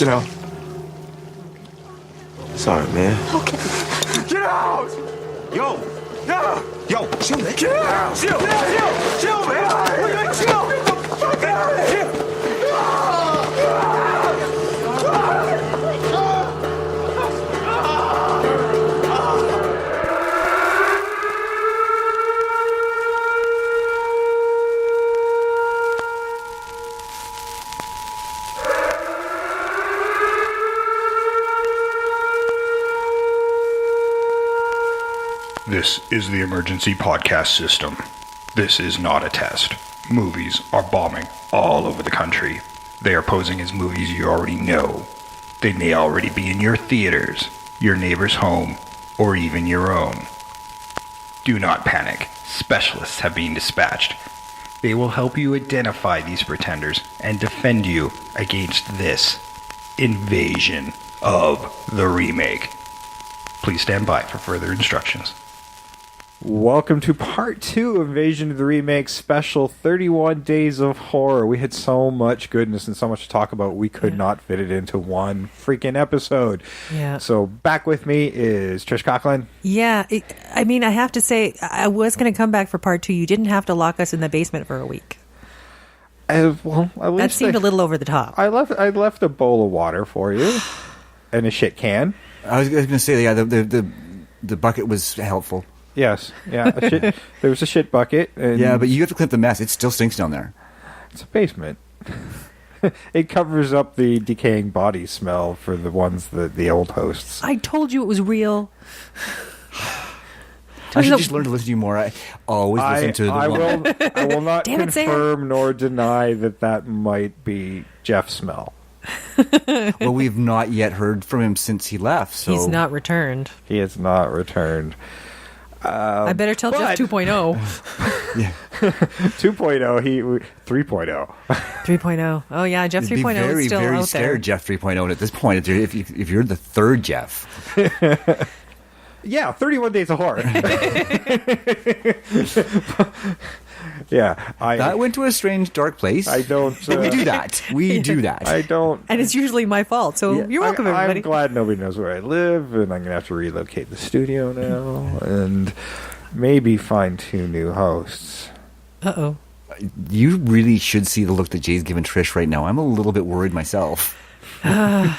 Get out. Sorry, man. Okay. Get out! Yo! No! Yo, chill, man. Get out! Chill! Chill, man! Chill! Get the fuck out of here! This is the emergency podcast system. This is not a test. Movies are bombing all over the country. They are posing as movies you already know. They may already be in your theaters, your neighbor's home, or even your own. Do not panic. Specialists have been dispatched. They will help you identify these pretenders and defend you against this invasion of the remake. Please stand by for further instructions. Welcome to part 2 of Invasion of the Remake special 31 Days of Horror. We had so much goodness and so much to talk about, we could not fit it into one freaking episode. Yeah. So back with me is Trish Coughlin. Yeah. I have to say, I was going to come back for part 2. You didn't have to lock us in the basement for a week. Well, at least that seemed a little over the top. I left a bowl of water for you and a shit can. I was going to say, yeah, the bucket was helpful. Yes, yeah. There was a shit bucket. And yeah, but you have to clean up the mess. It still stinks down there. It's a basement. It covers up the decaying body smell for the ones the old hosts. I told you it was real. I should just learn to listen to you more. I always listen to the I will not Damn it, confirm nor deny that might be Jeff's smell. Well, we've not yet heard from him since he left. So he's not returned. He has not returned. I better tell Jeff 2.0. Yeah. 2.0, 3.0. 3.0. Oh, yeah, Jeff 3.0 is still very out scared there. Jeff 3.0 at this point. If you're the third Jeff. Yeah, 31 Days of Horror. Yeah. That went to a strange, dark place. I don't... we do that. We do that. I don't... And it's usually my fault, so you're welcome, everybody. I'm glad nobody knows where I live, and I'm going to have to relocate the studio now, and maybe find 2 new hosts. Uh-oh. You really should see the look that Jay's giving Trish right now. I'm a little bit worried myself. Want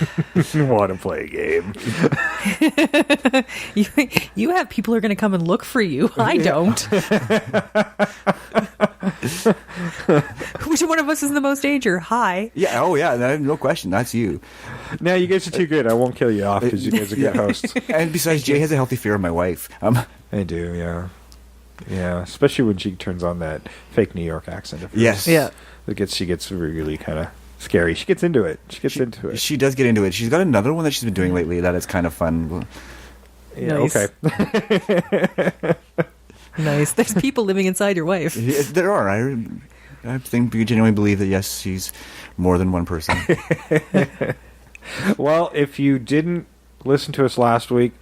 to play a game. You have people who are going to come and look for you. I don't. Which one of us is in the most danger? Hi. Yeah. Oh, yeah. No question. That's you. No, you guys are too good. I won't kill you off because you guys are good hosts. And besides, Jay has a healthy fear of my wife. I do, yeah. Yeah, especially when she turns on that fake New York accent. Yes. Yeah. She gets really kind of scary. She gets into it. She does get into it. She's got another one that she's been doing lately that is kind of fun. Yeah, nice. Okay. Nice. There's people living inside your wife. Yeah, there are. I think we genuinely believe that, yes, she's more than one person. Well, if you didn't listen to us last week,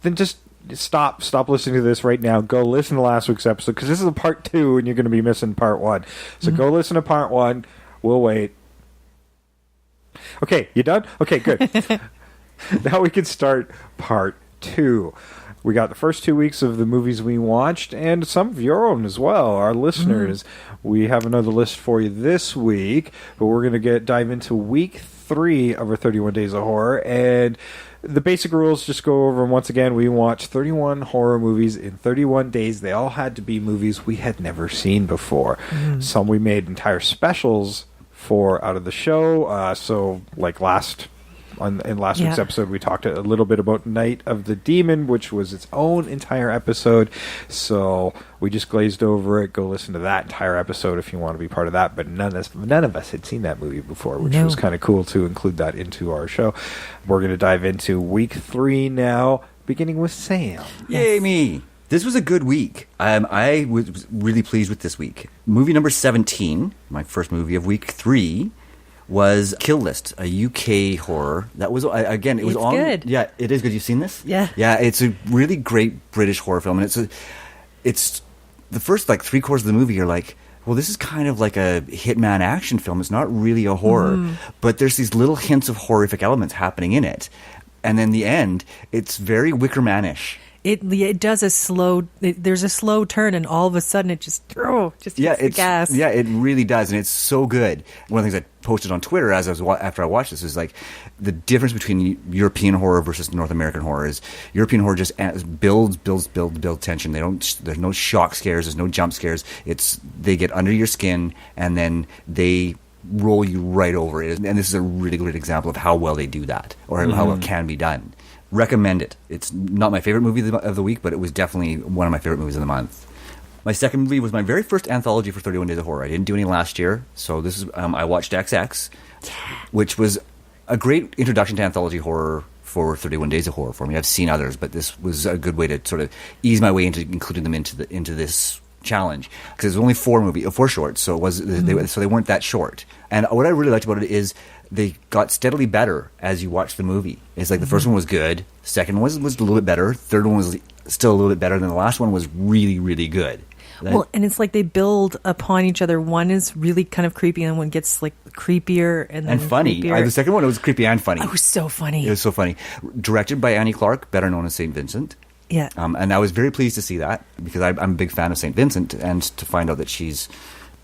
then just stop listening to this right now. Go listen to last week's episode, because this is a part 2 and you're going to be missing part 1. So go listen to part 1. We'll wait. Okay, you done? Okay, good. Now we can start part 2. We got the first 2 weeks of the movies we watched, and some of your own as well, our listeners. We have another list for you this week, but we're going to dive into week 3 of our 31 Days of Horror, and the basic rules, just go over them once again. We watched 31 horror movies in 31 days. They all had to be movies we had never seen before. Some we made entire specials for out of the show. So, like in last week's episode, we talked a little bit about Night of the Demon, which was its own entire episode. So we just glazed over it. Go listen to that entire episode if you want to be part of that. But none of us had seen that movie before, which was kind of cool to include that into our show. We're going to dive into week 3 now, beginning with Sam. Yay, me! This was a good week. I was really pleased with this week. Movie number 17, my first movie of week 3, was Kill List, a UK horror. That was, again, it was it's on... good. Yeah, it is good. You've seen this? Yeah. Yeah, it's a really great British horror film. And it's the first, 3/4 of the movie, you're like, well, this is kind of like a hitman action film. It's not really a horror, but there's these little hints of horrific elements happening in it. And then the end, it's very Wicker Man-ish. It does there's a slow turn, and all of a sudden it just hits the gas. Yeah, it really does, and it's so good. One of the things I posted on Twitter after I watched this is like the difference between European horror versus North American horror is European horror just builds tension. There's no shock scares, there's no jump scares. They get under your skin and then they roll you right over it. And this is a really great example of how well they do that, or how it can be done. Recommend it. It's not my favorite movie of the week, but it was definitely one of my favorite movies of the month. My second movie was my very first anthology for 31 Days of Horror. I didn't do any last year, so this is I watched XX, which was a great introduction to anthology horror for 31 Days of Horror for me. I've seen others, but this was a good way to sort of ease my way into including them into this challenge, because it was only four shorts, so they weren't that short. And what I really liked about it is they got steadily better as you watch the movie. It's like the first one was good, second one was a little bit better, third one was still a little bit better, and then the last one was really, really good. Well, and it's like they build upon each other. One is really kind of creepy, and one gets like creepier and funny. Creepier. The second one, it was creepy and funny. It was so funny. It was so funny. Directed by Annie Clark, better known as St. Vincent. Yeah. And I was very pleased to see that, because I'm a big fan of St. Vincent, and to find out that she's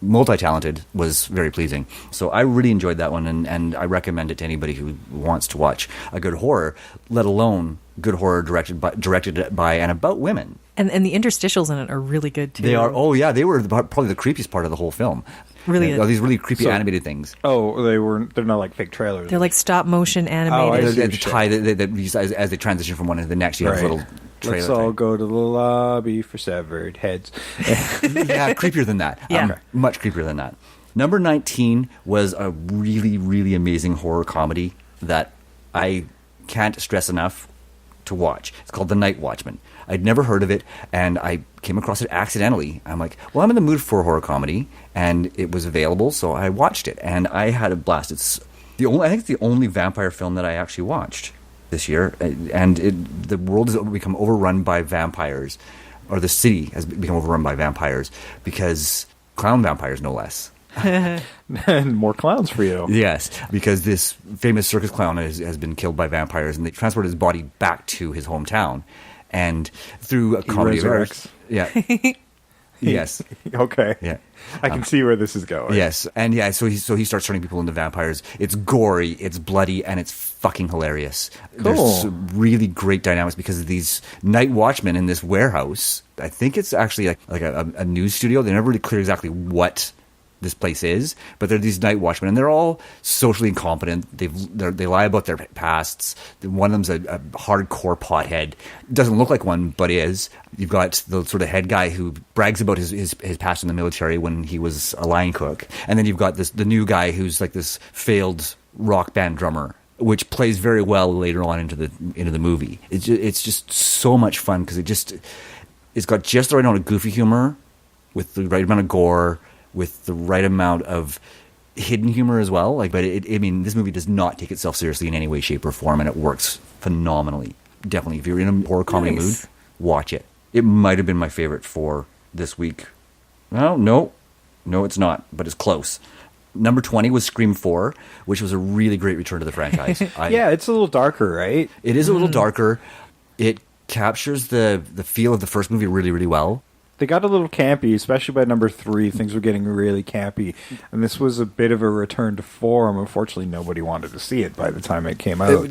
multi-talented was very pleasing. So I really enjoyed that one, and I recommend it to anybody who wants to watch a good horror, let alone good horror directed by and about women. And the interstitials in it are really good too. They are. Oh yeah, they were probably the creepiest part of the whole film. Really, these really creepy animated things. Oh, they're not like fake trailers. They're like stop motion animated. As they transition from one to the next, you have little trailer. Let's all go to the lobby for severed heads. Yeah, creepier than that. Yeah. Much creepier than that. Number 19 was a really, really amazing horror comedy that I can't stress enough to watch. It's called The Night Watchman. I'd never heard of it, and I came across it accidentally. I'm like, well, I'm in the mood for a horror comedy, and it was available, so I watched it, and I had a blast. I think it's the only vampire film that I actually watched this year, and the world has become overrun by vampires, or the city has become overrun by vampires, because clown vampires, no less. And more clowns for you. Yes, because this famous circus clown has been killed by vampires, and they transported his body back to his hometown. And through a comedy of errors, yes, okay, yeah, I can see where this is going. Yes, and so he starts turning people into vampires. It's gory, it's bloody, and it's fucking hilarious. Cool. There's really great dynamics because of these night watchmen in this warehouse. I think it's actually like a news studio. They never really clear exactly what this place is, but they're these night watchmen, and they're all socially incompetent. They lie about their pasts. One of them's a hardcore pothead. Doesn't look like one, but is. You've got the sort of head guy who brags about his past in the military when he was a line cook, and then you've got the new guy who's like this failed rock band drummer, which plays very well later on into the movie. It's just so much fun because it's got just the right amount of goofy humor with the right amount of gore, with the right amount of hidden humor as well. But this movie does not take itself seriously in any way, shape, or form, and it works phenomenally. Definitely, if you're in a horror comedy mood, watch it. It might have been my favorite for this week. Well, no, it's not, but it's close. Number 20 was Scream 4, which was a really great return to the franchise. Yeah, it's a little darker, right? It is a little darker. It captures the feel of the first movie really, really well. They got a little campy, especially by number 3. Things were getting really campy. And this was a bit of a return to form. Unfortunately, nobody wanted to see it by the time it came out.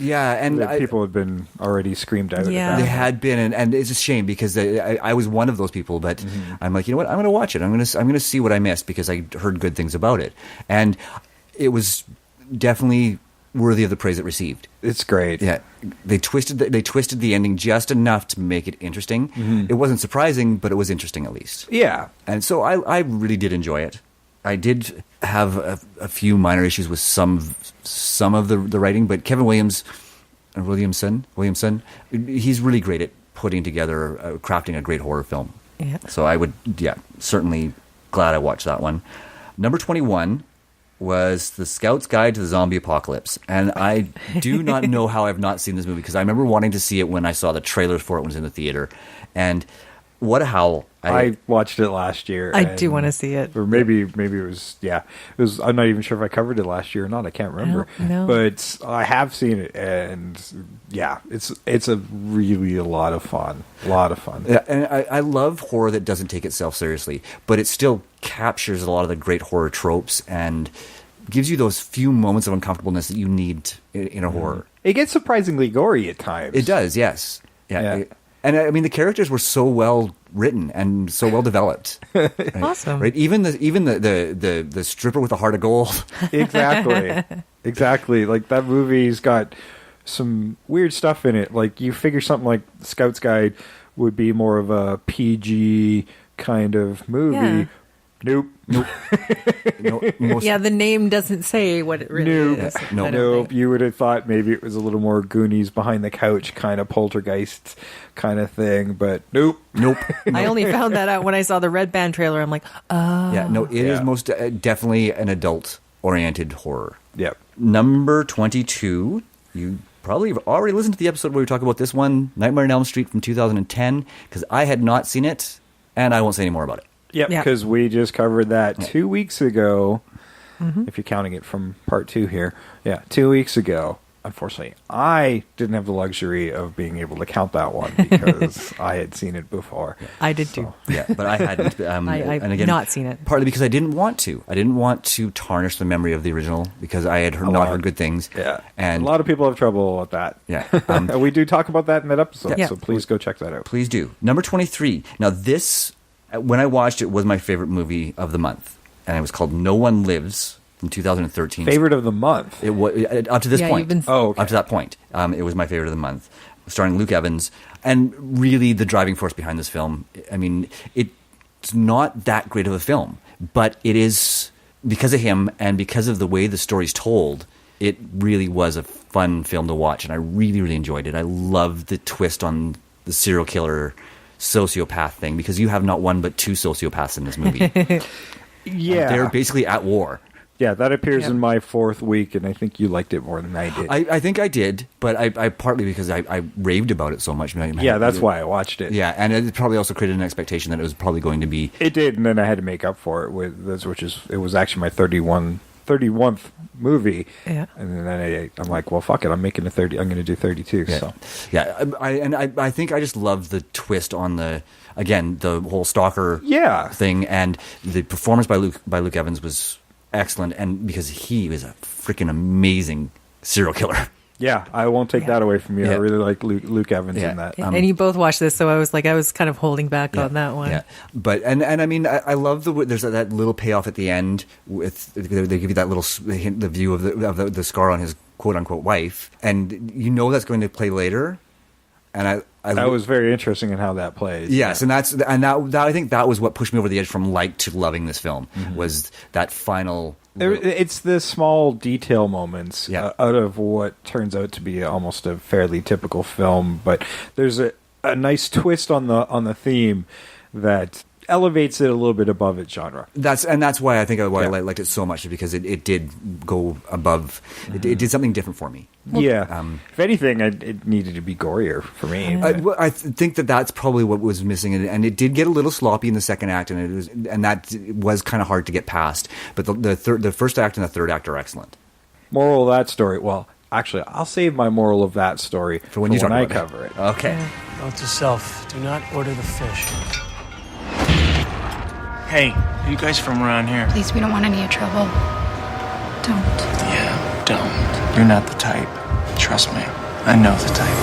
People had been already screamed out. Yeah. They had been, and it's a shame because I was one of those people, but I'm like, you know what, I'm going to watch it. I'm going to see what I missed because I heard good things about it. And it was definitely worthy of the praise it received. It's great. Yeah, they twisted the ending just enough to make it interesting. It wasn't surprising, but it was interesting at least. Yeah, and so I really did enjoy it. I did have a few minor issues with some of the writing, but Kevin Williamson, he's really great at putting together, crafting a great horror film. Yeah. So I would, certainly glad I watched that one. Number 21 was The Scout's Guide to the Zombie Apocalypse. And I do not know how I've not seen this movie, because I remember wanting to see it when I saw the trailers for it when it was in the theater. And What a howl. I watched it last year. I do want to see it. Or maybe it was, it was. I'm not even sure if I covered it last year or not. I can't remember. No. But I have seen it, and it's a really a lot of fun. A lot of fun. Yeah, and I love horror that doesn't take itself seriously, but it still captures a lot of the great horror tropes and gives you those few moments of uncomfortableness that you need in a horror. It gets surprisingly gory at times. It does, yes. Yeah. And I mean, the characters were so well written and so well developed. Right? Awesome. Right? Even the stripper with a heart of gold. Exactly. Like, that movie's got some weird stuff in it. Like, you figure something like Scout's Guide would be more of a PG kind of movie. Yeah. Nope. The name doesn't say what it really is. Nope. You would have thought maybe it was a little more Goonies behind the couch kind of poltergeist kind of thing, but nope. I only found that out when I saw the Red Band trailer. I'm like, oh. Yeah, no, it is most definitely an adult-oriented horror. Yep. Number 22, you probably have already listened to the episode where we talk about this one, Nightmare on Elm Street from 2010, because I had not seen it, and I won't say any more about it. Yep, because we just covered that 2 weeks ago, if you're counting it from part 2 here. Yeah, 2 weeks ago. Unfortunately, I didn't have the luxury of being able to count that one because I had seen it before. I did too. Yeah, but I hadn't. I've and again, not seen it. Partly because I didn't want to. I didn't want to tarnish the memory of the original because I had not heard good things. Yeah, and a lot of people have trouble with that. Yeah, we do talk about that in that episode, Yeah. so please go check that out. Please do. Number 23. Now this, when I watched it, was my favorite movie of the month, and it was called No One Lives from 2013. Favorite of the month? It was up to this point. Okay. Up to that point, it was my favorite of the month, starring Luke Evans, and really the driving force behind this film. I mean, it's not that great of a film, but it is because of him and because of the way the story's told. It really was a fun film to watch, and I really, really enjoyed it. I loved the twist on the serial killer sociopath thing because you have not one but two sociopaths in this movie. They're basically at war. Yeah, that appears in my 4th week, and I think you liked it more than I did. I think I did, but I partly because I raved about it so much. Yeah, that's why I watched it. Yeah, and it probably also created an expectation that it was probably going to be. It did, and then I had to make up for it with this, it was actually my 31st movie. Yeah, and then I'm like, well, fuck it, I'm making I'm going to do 32. Yeah. So I think I just love the twist on the whole stalker thing, and the performance by Luke Evans was excellent, and because he was a freaking amazing serial killer. Yeah, I won't take that away from you. I really like Luke Evans in that. And you both watched this, so I was kind of holding back on that one. Yeah, but and I mean, I love there's that little payoff at the end with they give you that little hint, the view of the scar on his quote unquote wife, and you know that's going to play later. And that was very interesting in how that plays. Yes, and that I think that was what pushed me over the edge from like to loving this film was that final. It's the small detail moments out of what turns out to be almost a fairly typical film, but there's a nice twist on the theme that elevates it a little bit above its genre. That's why I think I liked it so much, because it did go above. It did something different for me. If anything, it needed to be gorier for me. I think that's probably what was missing, and it did get a little sloppy in the second act, and that was kind of hard to get past. But the first act and the third act are excellent. Moral of that story? Well, actually, I'll save my moral of that story for when I cover it. Okay. Note to self: do not order the fish. Hey, are you guys from around here? Please, we don't want any trouble. Don't. Yeah, don't. You're not the type. Trust me. I know the type.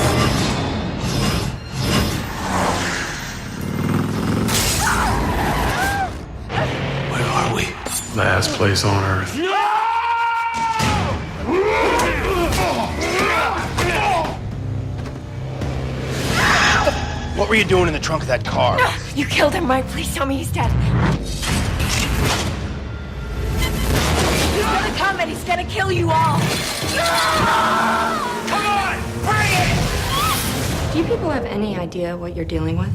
Where are we? Last place on Earth. What were you doing in the trunk of that car? No, you killed him, right? Please tell me he's dead. He's gonna come and he's gonna kill you all. Come on, bring it! Do you people have any idea what you're dealing with?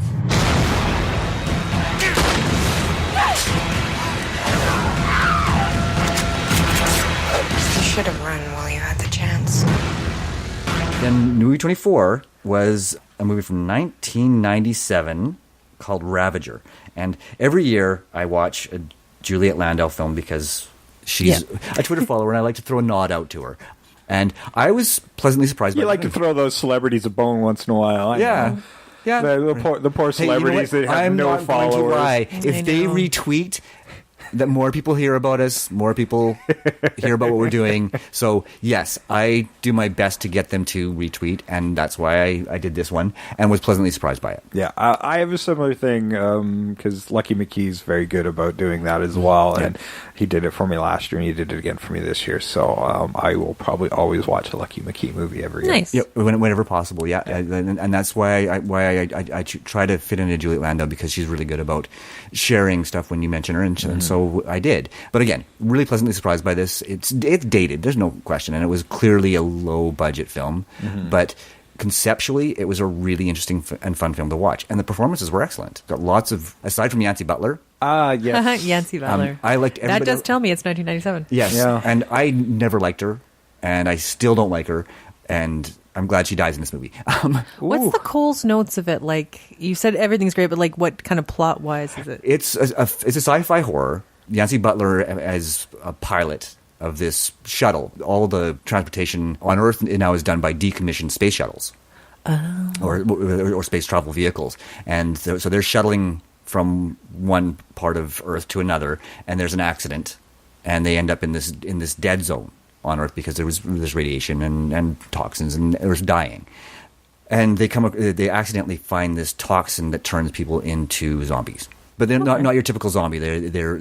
You should have run while you had the chance. Then movie 24 was a movie from 1997 called Ravager. And every year I watch a Juliet Landau film because she's a Twitter follower and I like to throw a nod out to her. And I was pleasantly surprised by You like to throw those celebrities a bone once in a while. I know. Yeah. The poor Hey, you know celebrities what? that have I'm no not followers. going to lie. I If they know. retweet, that more people hear about us, more people hear about what we're doing. So, yes, I do my best to get them to retweet, and that's why I did this one, and was pleasantly surprised by it. Yeah, I have a similar thing because Lucky McKee's very good about doing that as well, and he did it for me last year, and he did it again for me this year. So I will probably always watch a Lucky McKee movie every year. Nice. Yeah, whenever possible, yeah, and that's why I try to fit in a Juliet Landau because she's really good about sharing stuff when you mention her, and so I did. But again, really pleasantly surprised by this. It's dated, there's no question, and it was clearly a low budget film, but conceptually, it was a really interesting and fun film to watch, and the performances were excellent. Got lots of, aside from Yancey Butler. Yes. Yancey Butler. I liked everybody. That does tell me it's 1997. Yes, Yeah. and I never liked her, and I still don't like her, and I'm glad she dies in this movie. What's the Cole's notes of it like? You said everything's great, but like what kind of plot wise is it? It's a sci-fi horror. Yancey Butler as a pilot of this shuttle. All the transportation on Earth now is done by decommissioned space shuttles, or space travel vehicles, and so they're shuttling from one part of Earth to another, and there's an accident, and they end up in this dead zone on Earth because there's radiation and toxins, and there's dying. And they accidentally find this toxin that turns people into zombies. But they're not your typical zombie. They're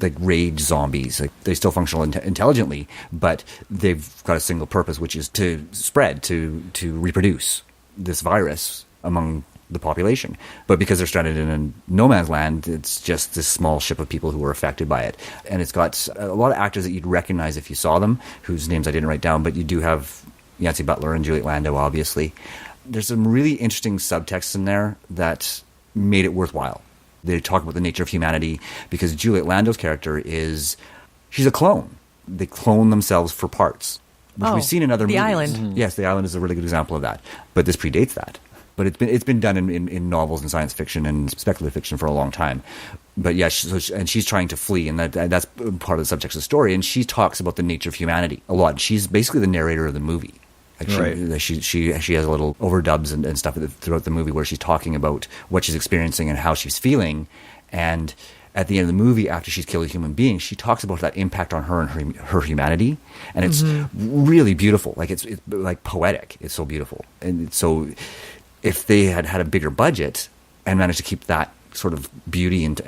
like rage zombies. Like they still function intelligently, but they've got a single purpose, which is to spread, to reproduce this virus among the population. But because they're stranded in a no man's land, it's just this small ship of people who are affected by it. And it's got a lot of actors that you'd recognize if you saw them, whose names I didn't write down, but you do have Yancey Butler and Juliet Landau, obviously. There's some really interesting subtext in there that made it worthwhile. They talk about the nature of humanity because Juliet Landau's character she's a clone. They clone themselves for parts, which we've seen in other movies. The Island. Yes, The Island is a really good example of that. But this predates that. But it's been done in novels and science fiction and speculative fiction for a long time. But yeah, and she's trying to flee, and that's part of the subtext of the story. And she talks about the nature of humanity a lot. She's basically the narrator of the movie. Like she has a little overdubs and stuff throughout the movie where she's talking about what she's experiencing and how she's feeling. And at the end of the movie, after she's killed a human being, she talks about that impact on her and her humanity. And it's really beautiful. Like it's like poetic. It's so beautiful. And so if they had a bigger budget and managed to keep that sort of beauty and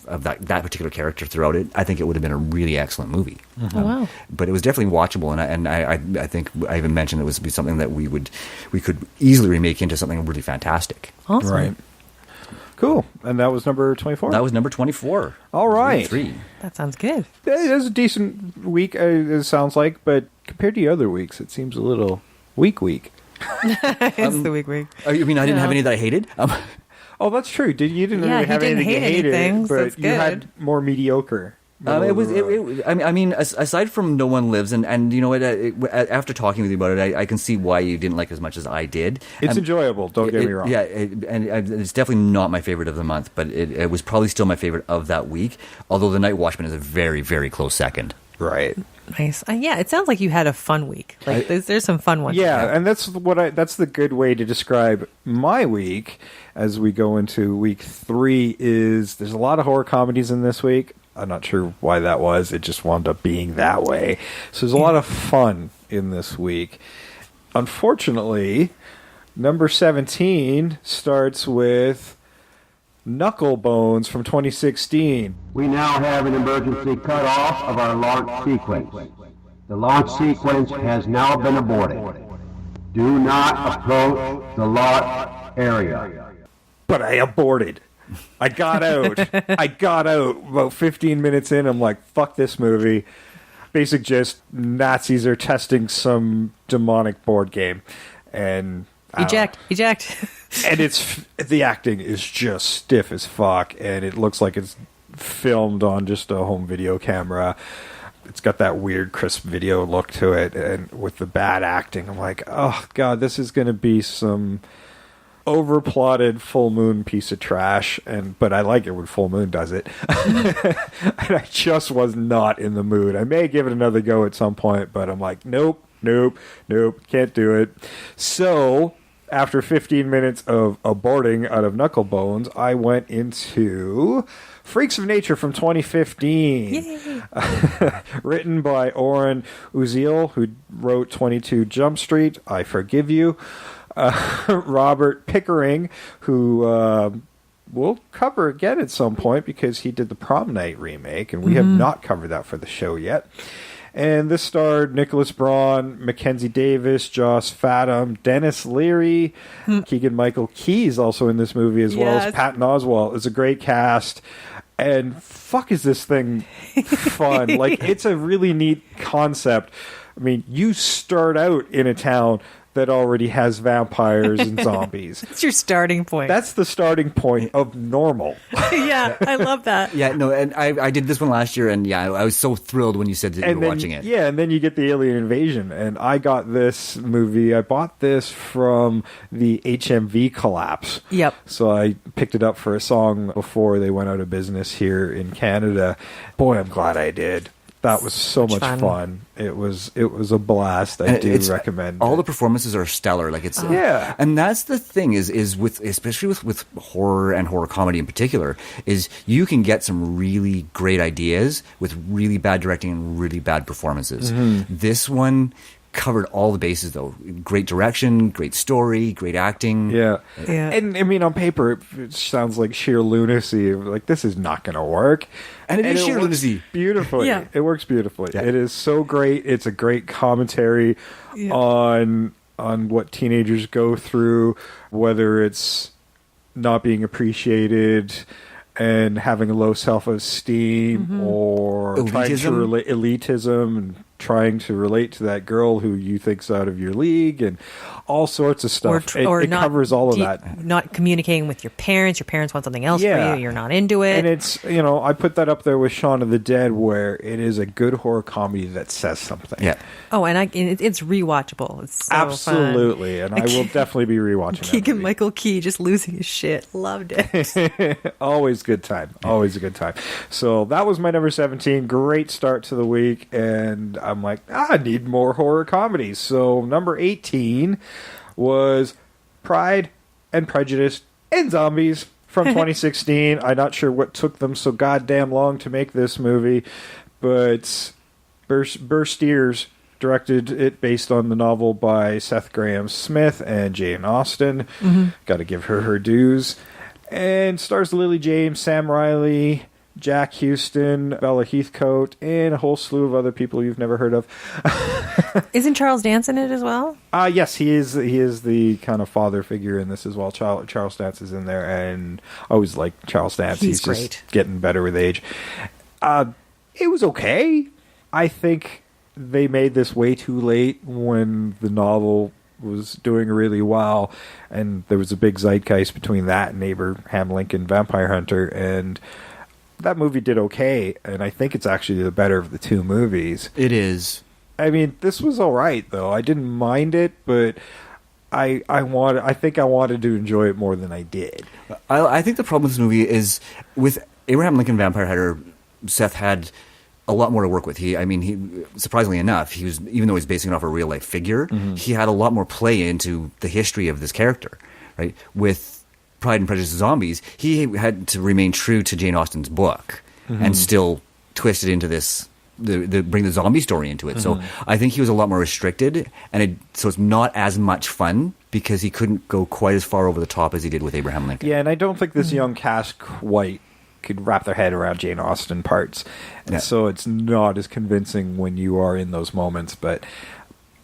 of that particular character throughout it, I think it would have been a really excellent movie. Oh, wow. But it was definitely watchable, and I think I even mentioned it was something that we could easily remake into something really fantastic. Awesome. Right. Cool. And that was number 24? That was number 24. All right. 3. That sounds good. It is a decent week, it sounds like, but compared to the other weeks, it seems a little weak. It's the week. I mean, I didn't have any that I hated. Oh, that's true. You didn't Yeah, really have he didn't anything you hate hated, anything, so but it's you had good. more mediocre. I mean, aside from No One Lives, and you know what? After talking with you about it, I can see why you didn't like it as much as I did. It's enjoyable. Don't get me wrong. Yeah, and it's definitely not my favorite of the month, but it was probably still my favorite of that week. Although The Night Watchman is a very, very close second. Right. Nice. Yeah, it sounds like you had a fun week. Like there's some fun ones. Yeah, and that's the good way to describe my week as we go into week 3 is there's a lot of horror comedies in this week. I'm not sure why that was. It just wound up being that way. So there's a lot of fun in this week. Unfortunately, number 17 starts with Knuckle Bones from 2016. We now have an emergency cutoff of our launch sequence. The launch sequence has now been aborted. Do not approach the launch area. But I aborted. I got out. About 15 minutes in, I'm like, fuck this movie. Basic gist, Nazis are testing some demonic board game. And Eject. and the acting is just stiff as fuck, and it looks like it's filmed on just a home video camera. It's got that weird crisp video look to it, and with the bad acting, I'm like, oh god, this is going to be some overplotted full moon piece of trash, but I like it when Full Moon does it. And I just was not in the mood. I may give it another go at some point, but I'm like, nope, can't do it. So after 15 minutes of aborting out of Knucklebones, I went into Freaks of Nature from 2015. Written by Oren Uziel, who wrote 22 Jump Street, I Forgive You. Robert Pickering, who we'll cover again at some point because he did the Prom Night remake, and we have not covered that for the show yet. And this starred Nicholas Braun, Mackenzie Davis, Joss Fathom, Dennis Leary, Keegan-Michael Key's also in this movie, as well as Patton Oswalt. It's a great cast. And fuck, is this thing fun. Like, it's a really neat concept. I mean, you start out in a town that already has vampires and zombies. That's your starting point. That's the starting point of normal. Yeah, I love that. Yeah, no, and I did this one last year, and yeah, I was so thrilled when you said that you were watching it. Yeah, and then you get the alien invasion, and I got this movie. I bought this from the HMV collapse. Yep. So I picked it up for a song before they went out of business here in Canada. Boy, I'm glad I did. That was so much fun. It was a blast. I do recommend all it. the performances are stellar. Like, it's yeah. And that's the thing is with, especially with horror and horror comedy in particular, is you can get some really great ideas with really bad directing and really bad performances. This one covered all the bases, though. Great direction, great story, great acting. Yeah. And I mean, on paper, it sounds like sheer lunacy. Like, this is not going to work. And it is sheer lunacy. Beautifully. Yeah. It works beautifully. Yeah. It is so great. It's a great commentary on what teenagers go through, whether it's not being appreciated and having a low self-esteem or trying to elitism and trying to relate to that girl who you think's out of your league and all sorts of stuff. It covers all of that. Not communicating with your parents. Your parents want something else for you. You're not into it. And it's, I put that up there with Shaun of the Dead, where it is a good horror comedy that says something. Yeah. Oh, and it's rewatchable. It's so absolutely fun. And I will definitely be rewatching Keegan-Michael Key just losing his shit. Loved it. Always good time. Always a good time. So that was my number 17. Great start to the week. And I'm like, I need more horror comedies. So number 18 was Pride and Prejudice and Zombies from 2016. I'm not sure what took them so goddamn long to make this movie, but Burr Steers directed it based on the novel by Seth Graham Smith and Jane Austen. Got to give her dues. And stars Lily James, Sam Riley, Jack Houston, Bella Heathcote, and a whole slew of other people you've never heard of. Isn't Charles Dance in it as well? Yes, he is. He is the kind of father figure in this as well. Charles Dance is in there, and I always liked Charles Dance. He's great. Just getting better with age. It was okay. I think they made this way too late when the novel was doing really well, and there was a big zeitgeist between that and Abraham Lincoln Vampire Hunter, and that movie did okay, and I think it's actually the better of the two movies. It is. I mean, this was all right, though. I didn't mind it, but I think I wanted to enjoy it more than I did. I think the problem with this movie is with Abraham Lincoln Vampire Hunter, Seth had a lot more to work with. He surprisingly enough, he was, even though he's basing it off a real life figure, he had a lot more play into the history of this character, right? With Pride and Prejudice and Zombies, he had to remain true to Jane Austen's book and still twist it into this, bring the zombie story into it. So I think he was a lot more restricted, and so it's not as much fun because he couldn't go quite as far over the top as he did with Abraham Lincoln. Yeah, and I don't think this young cast quite could wrap their head around Jane Austen parts, and so it's not as convincing when you are in those moments. But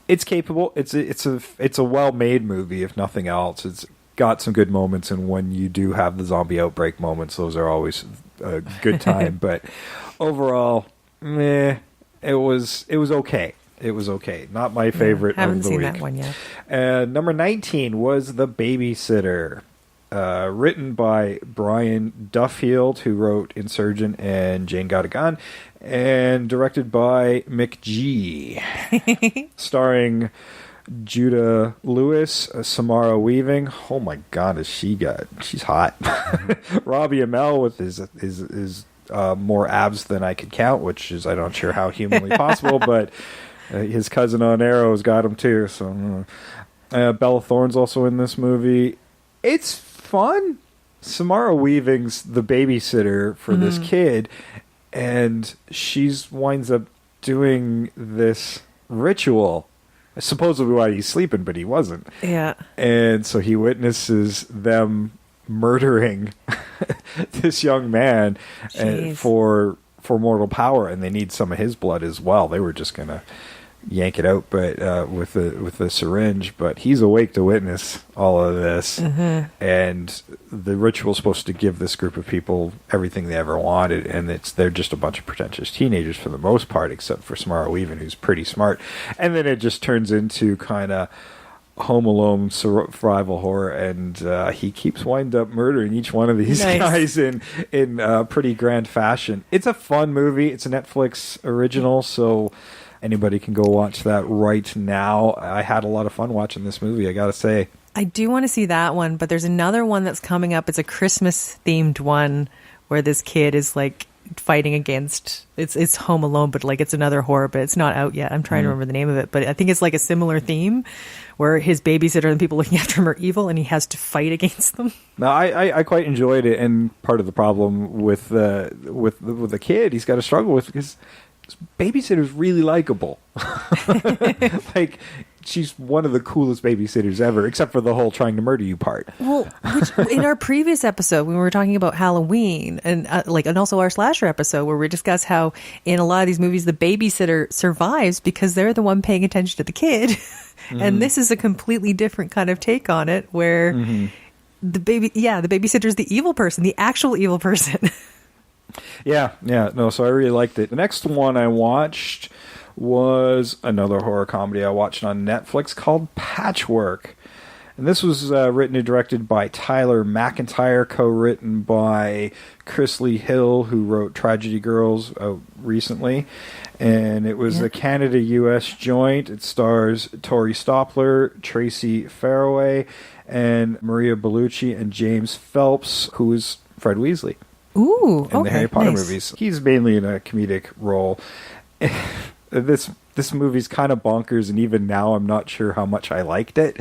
it's capable. It's a well-made movie, if nothing else. It's got some good moments, and when you do have the zombie outbreak moments, those are always a good time. But overall, it was okay. It was okay. Not my favorite haven't of the seen week. that one yet. Number 19 was The Babysitter, written by Brian Duffield, who wrote Insurgent and Jane Got a Gun, and directed by Mick G. Starring Judah Lewis, Samara Weaving. Oh my God, she's hot. Robbie Amell with his more abs than I could count, which is I'm not sure how humanly possible, but his cousin on Arrow's got him too. So Bella Thorne's also in this movie. It's fun. Samara Weaving's the babysitter for this kid, and she's winds up doing this ritual, supposedly while he's sleeping, but he wasn't. Yeah. And so he witnesses them murdering this young man for mortal power, and they need some of his blood as well. They were just gonna yank it out, but with the syringe. But he's awake to witness all of this, and the ritual is supposed to give this group of people everything they ever wanted, and they're just a bunch of pretentious teenagers for the most part, except for Samara Weaving, who's pretty smart. And then it just turns into kind of Home Alone survival horror, and he keeps wind up murdering each one of these guys in pretty grand fashion. It's a fun movie. It's a Netflix original, so anybody can go watch that right now. I had a lot of fun watching this movie, I gotta say. I do want to see that one, but there's another one that's coming up. It's a Christmas-themed one where this kid is like fighting against... It's Home Alone, but like it's another horror, but it's not out yet. I'm trying to remember the name of it, but I think it's like a similar theme where his babysitter and the people looking after him are evil, and he has to fight against them. No, I quite enjoyed it, and part of the problem with the kid he's got to struggle with because babysitter's really likable. Like, she's one of the coolest babysitters ever, except for the whole trying to murder you part. Well, in our previous episode, when we were talking about Halloween, and also our slasher episode, where we discussed how in a lot of these movies the babysitter survives because they're the one paying attention to the kid, and this is a completely different kind of take on it, where the babysitter's the evil person, the actual evil person. Yeah, no, so I really liked it. The next one I watched was another horror comedy I watched on Netflix called Patchwork. And this was written and directed by Tyler McIntyre, co-written by Chris Lee Hill, who wrote Tragedy Girls recently. And it was a Canada-US joint. It stars Tori Stoppler, Tracy Faraway, and Maria Bellucci, and James Phelps, who is Fred Weasley. Ooh, in the Harry Potter movies. He's mainly in a comedic role. This movie's kind of bonkers, and even now I'm not sure how much I liked it.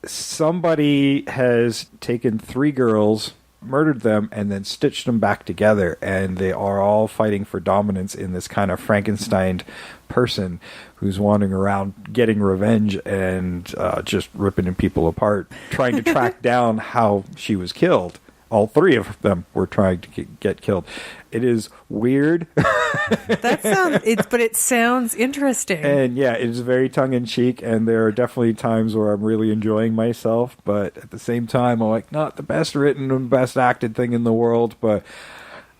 Somebody has taken 3 girls, murdered them, and then stitched them back together, and they are all fighting for dominance in this kind of Frankenstein person who's wandering around getting revenge and just ripping people apart, trying to track down how she was killed. All 3 of them were trying to get killed. It is weird. But it sounds interesting. And yeah, it is very tongue-in-cheek, and there are definitely times where I'm really enjoying myself, but at the same time, I'm like, not the best written and best acted thing in the world, but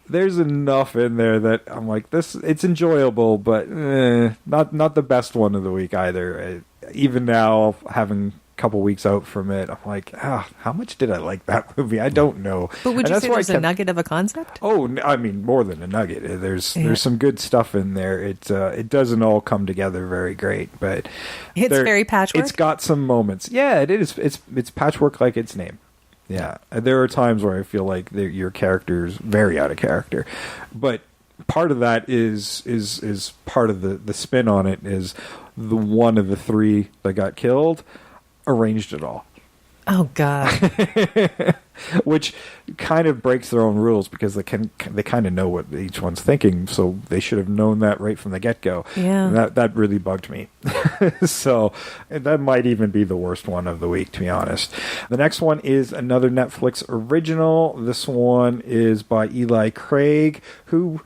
there's enough in there that I'm like, it's enjoyable, but not the best one of the week either. Even now, having couple weeks out from it, I'm like, how much did I like that movie? I don't know. But would you say there's a nugget of a concept? Oh, I mean, more than a nugget. There's some good stuff in there. It doesn't all come together very great, but it's very patchwork. It's got some moments. Yeah, it is. It's patchwork like its name. Yeah, there are times where I feel like your character's very out of character, but part of that is part of the spin on it is the one of the 3 that got killed arranged it all. Oh God! Which kind of breaks their own rules because they kind of know what each one's thinking, so they should have known that right from the get-go. Yeah, and that really bugged me. So that might even be the worst one of the week, to be honest. The next one is another Netflix original. This one is by Eli Craig, who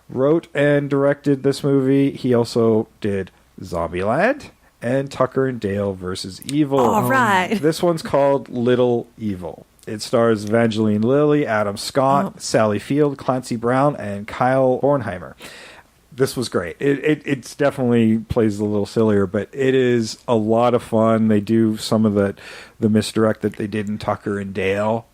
wrote and directed this movie. He also did Zombieland and Tucker and Dale versus Evil. All right. This one's called Little Evil. It stars Evangeline Lilly, Adam Scott, Sally Field, Clancy Brown, and Kyle Bornheimer. This was great. It's definitely plays a little sillier, but it is a lot of fun. They do some of the misdirect that they did in Tucker and Dale.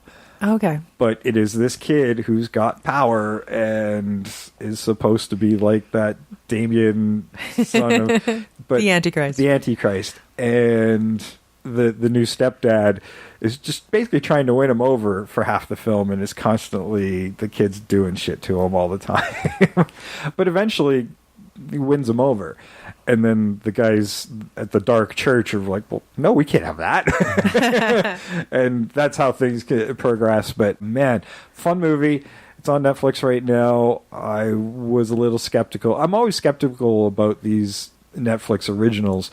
Okay. But it is this kid who's got power and is supposed to be like that Damien son of but The Antichrist. The Antichrist. And the new stepdad is just basically trying to win him over for half the film, and is constantly the kid's doing shit to him all the time. But eventually he wins him over. And then the guys at the dark church are like, well, no, we can't have that. And that's how things progress. But man, fun movie. It's on Netflix right now. I was a little skeptical. I'm always skeptical about these Netflix originals,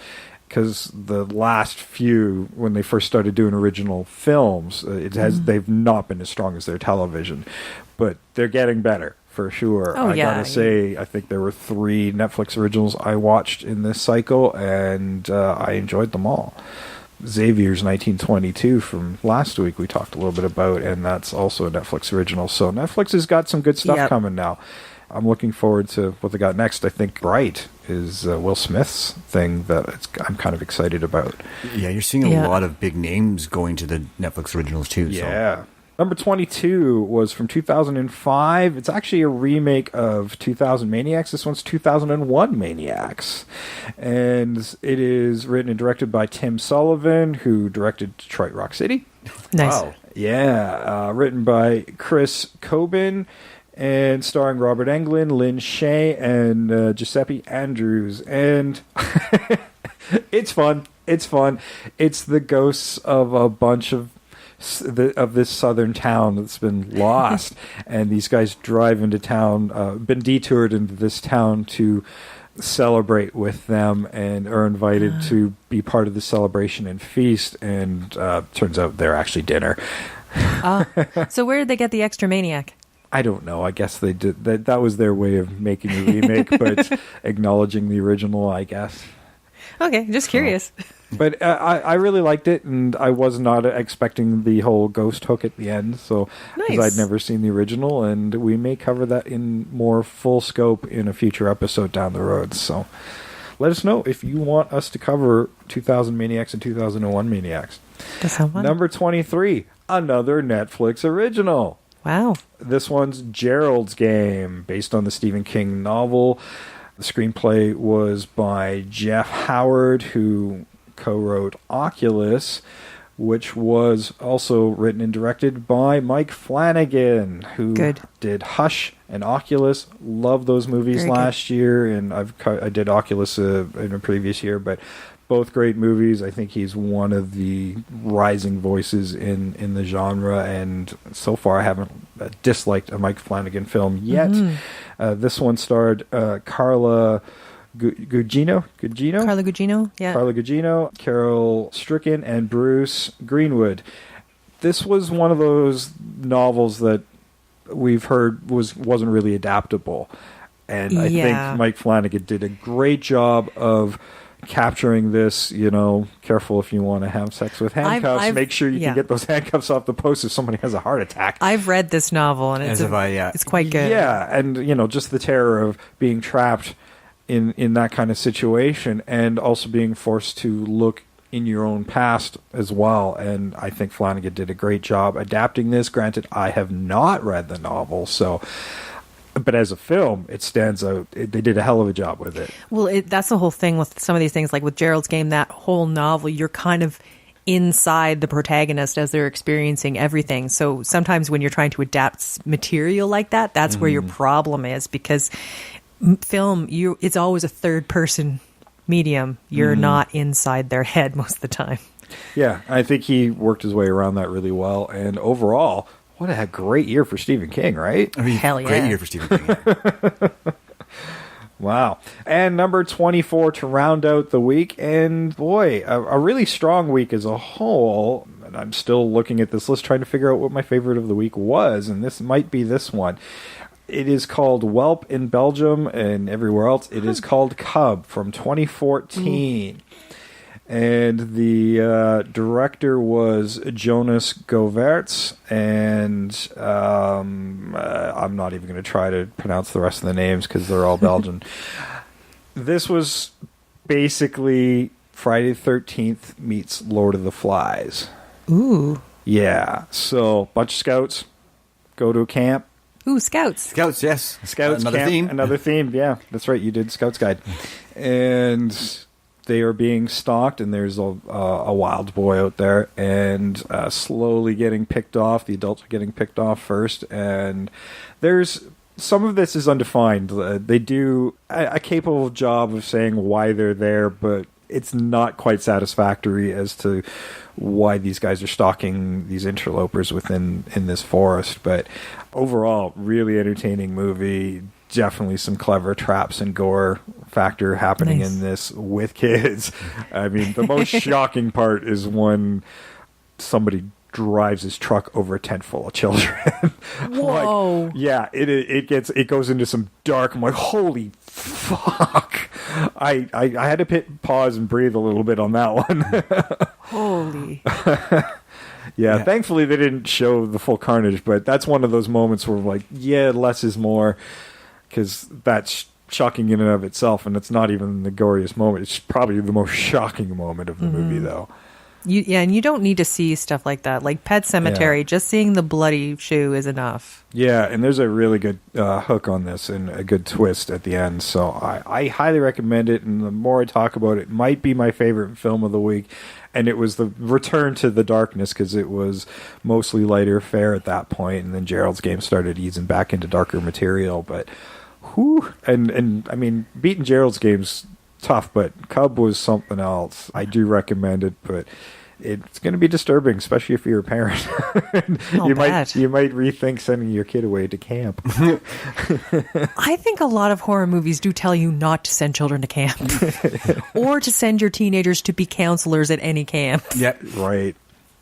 because the last few, when they first started doing original films, they've not been as strong as their television. But they're getting better. For sure. I gotta say, I think there were 3 Netflix originals I watched in this cycle, and I enjoyed them all. Xavier's 1922 from last week we talked a little bit about, and that's also a Netflix original. So Netflix has got some good stuff coming now. I'm looking forward to what they got next. I think Bright is Will Smith's thing that I'm kind of excited about. Yeah, you're seeing a lot of big names going to the Netflix originals too. Yeah. So. Number 22 was from 2005. It's actually a remake of 2000 Maniacs. This one's 2001 Maniacs. And it is written and directed by Tim Sullivan, who directed Detroit Rock City. Nice. Wow. Yeah. Written by Chris Coben, and starring Robert Englund, Lynn Shay, and Giuseppe Andrews. And it's fun. It's fun. It's the ghosts of a bunch of this southern town that's been lost, and these guys drive into town, been detoured into this town to celebrate with them, and are invited to be part of the celebration and feast, and turns out they're actually dinner. So where did they get the extra maniac? I don't know. I guess they did. That was their way of making a remake, but acknowledging the original, I guess. Okay, just curious. But I really liked it, and I was not expecting the whole ghost hook at the end. So, because I'd never seen the original, and we may cover that in more full scope in a future episode down the road. So, let us know if you want us to cover 2000 Maniacs and 2001 Maniacs. That's how fun. Number 23, another Netflix original. Wow. This one's Gerald's Game, based on the Stephen King novel. The screenplay was by Jeff Howard, who co-wrote Oculus, which was also written and directed by Mike Flanagan, who did Hush and Oculus. Love those movies last year, and I did Oculus in a previous year, but both great movies. I think he's one of the rising voices in the genre, and so far I haven't disliked a Mike Flanagan film yet. This one starred Carla Gugino, Carla Gugino, yeah. Carla Gugino, Carol Stricken, and Bruce Greenwood. This was one of those novels that we've heard wasn't really adaptable, and I think Mike Flanagan did a great job of capturing this. Careful if you want to have sex with handcuffs. Make sure you can get those handcuffs off the post if somebody has a heart attack. I've read this novel, and it's quite good. Yeah, and just the terror of being trapped in that kind of situation, and also being forced to look in your own past as well. And I think Flanagan did a great job adapting this. Granted, I have not read the novel, but as a film, it stands out. They did a hell of a job with it. Well, that's the whole thing with some of these things, like with Gerald's Game, that whole novel, you're kind of inside the protagonist as they're experiencing everything. So sometimes when you're trying to adapt material like that, that's where your problem is, because film, it's always a third person medium. You're not inside their head most of the time. Yeah, I think he worked his way around that really well. And overall, what a great year for Stephen King, right? Hell yeah. Great year for Stephen King. Wow. And number 24 to round out the week. And boy, a really strong week as a whole. And I'm still looking at this list trying to figure out what my favorite of the week was. And this might be this one. It is called Welp in Belgium, and everywhere else it is called Cub, from 2014. And the director was Jonas Govaerts, and I'm not even going to try to pronounce the rest of the names because they're all Belgian. This was basically Friday the 13th meets Lord of the Flies. Ooh. Yeah, so bunch of scouts go to a camp. Ooh, Scouts. Scouts, yes. Scouts another camp, theme. Another theme, yeah. That's right, you did Scouts Guide. And they are being stalked, and there's a wild boy out there, and slowly getting picked off. The adults are getting picked off first, and there's some of this is undefined. They do a capable job of saying why they're there, but it's not quite satisfactory as to why these guys are stalking these interlopers in this forest. But overall, really entertaining movie. Definitely some clever traps and gore factor happening in this with kids. I mean, the most shocking part is when somebody drives his truck over a tent full of children. Whoa. Like, yeah, it goes into some dark. I'm like, holy fuck. I had to pause and breathe a little bit on that one. Holy. Yeah, thankfully they didn't show the full carnage, but that's one of those moments where like, yeah, less is more, because that's shocking in and of itself, and it's not even the goriest moment. It's probably the most shocking moment of the movie, though. And you don't need to see stuff like that. Like Pet Sematary, just seeing the bloody shoe is enough. Yeah, and there's a really good hook on this and a good twist at the end. So I highly recommend it, and the more I talk about it, it might be my favorite film of the week. And it was the return to the darkness, because it was mostly lighter fare at that point, and then Gerald's game started easing back into darker material. But whew, and I mean, beating Gerald's game's tough, but Cub was something else. I do recommend it, but it's going to be disturbing, especially if you're a parent. you might rethink sending your kid away to camp. I think a lot of horror movies do tell you not to send children to camp, or to send your teenagers to be counselors at any camp. Yeah, right.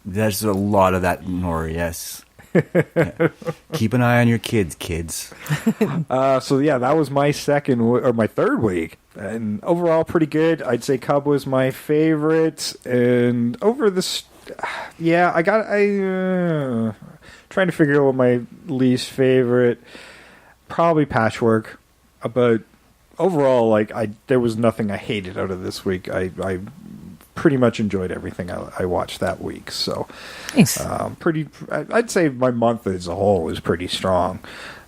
There's a lot of that in horror. Yes. Yeah. Keep an eye on your kids. So yeah, that was my my third week, and overall pretty good. I'd say Cub was my favorite, and over this, I trying to figure out what my least favorite. Probably Patchwork, but overall, like there was nothing I hated out of this week. I pretty much enjoyed everything I watched that week. So, nice. I'd say my month as a whole is pretty strong.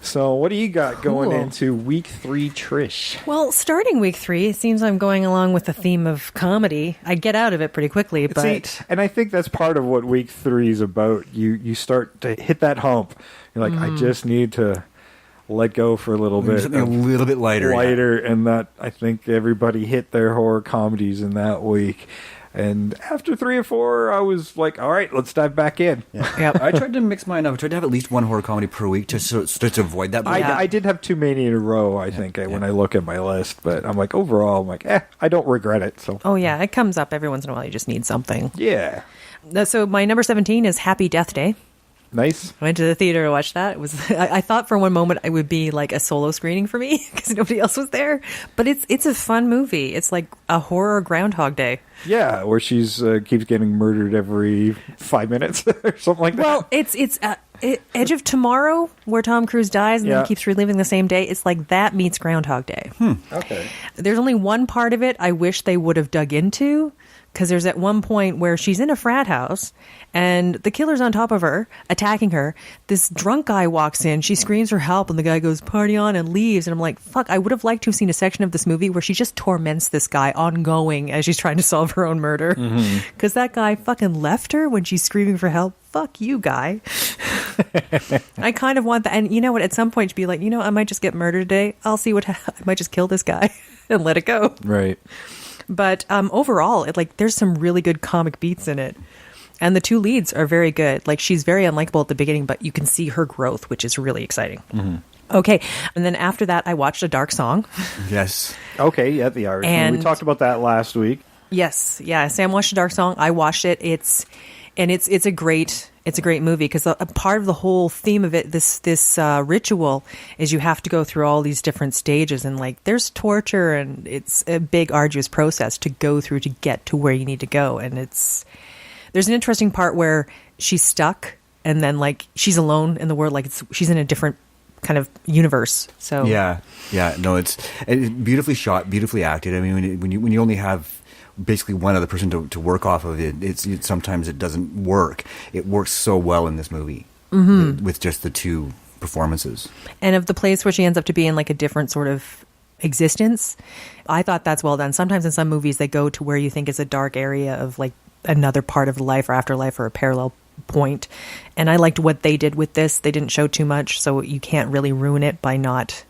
So, what do you got going into week 3, Trish? Well, starting week 3, it seems I'm going along with the theme of comedy. I get out of it pretty quickly, but and I think that's part of what week 3 is about. You start to hit that hump. You're like, I just need to let go for a little bit. Something a little bit lighter. And that, I think everybody hit their horror comedies in that week. And after 3 or 4, I was like, all right, let's dive back in. Yeah. I tried to mix mine up. I tried to have at least one horror comedy per week to avoid that. I did have too many in a row, I think, when I look at my list. But I'm like, overall, I'm like, I don't regret it. So. Oh, yeah, it comes up every once in a while. You just need something. Yeah. So my number 17 is Happy Death Day. Nice. I went to the theater to watch that. It was. I thought for one moment it would be like a solo screening for me because nobody else was there. But it's a fun movie. It's like a horror Groundhog Day. Yeah, where she's keeps getting murdered every 5 minutes or something like that. Well, it's Edge of Tomorrow, where Tom Cruise dies and then keeps reliving the same day. It's like that meets Groundhog Day. Okay. There's only one part of it I wish they would have dug into, because there's at one point where she's in a frat house and the killer's on top of her, attacking her. This drunk guy walks in, she screams for help, and the guy goes, "Party on," and leaves. And I'm like, fuck, I would have liked to have seen a section of this movie where she just torments this guy ongoing as she's trying to solve her own murder. Because that guy fucking left her when she's screaming for help. Fuck you, guy. I kind of want that. And you know what? At some point, to be like, I might just get murdered today. I'll see I might just kill this guy and let it go. Right. But overall, there's some really good comic beats in it. And the two leads are very good. Like, she's very unlikable at the beginning, but you can see her growth, which is really exciting. Okay. And then after that, I watched A Dark Song. Yes. Okay, yeah, The Irishman. We talked about that last week. Yes. Yeah, Sam watched A Dark Song. I watched it. It's a great movie, because a part of the whole theme of it, this ritual, is you have to go through all these different stages, and there's torture, and it's a big arduous process to go through to get to where you need to go. And there's an interesting part where she's stuck, and then she's alone in the world, she's in a different kind of universe. So no, it's beautifully shot, beautifully acted. I mean, when you only have basically one other person to work off of it, sometimes it doesn't work. It works so well in this movie with just the two performances. And of the place where she ends up to be in a different sort of existence. I thought that's well done. Sometimes in some movies they go to where you think is a dark area of like another part of life or afterlife or a parallel point. And I liked what they did with this. They didn't show too much, so you can't really ruin it by not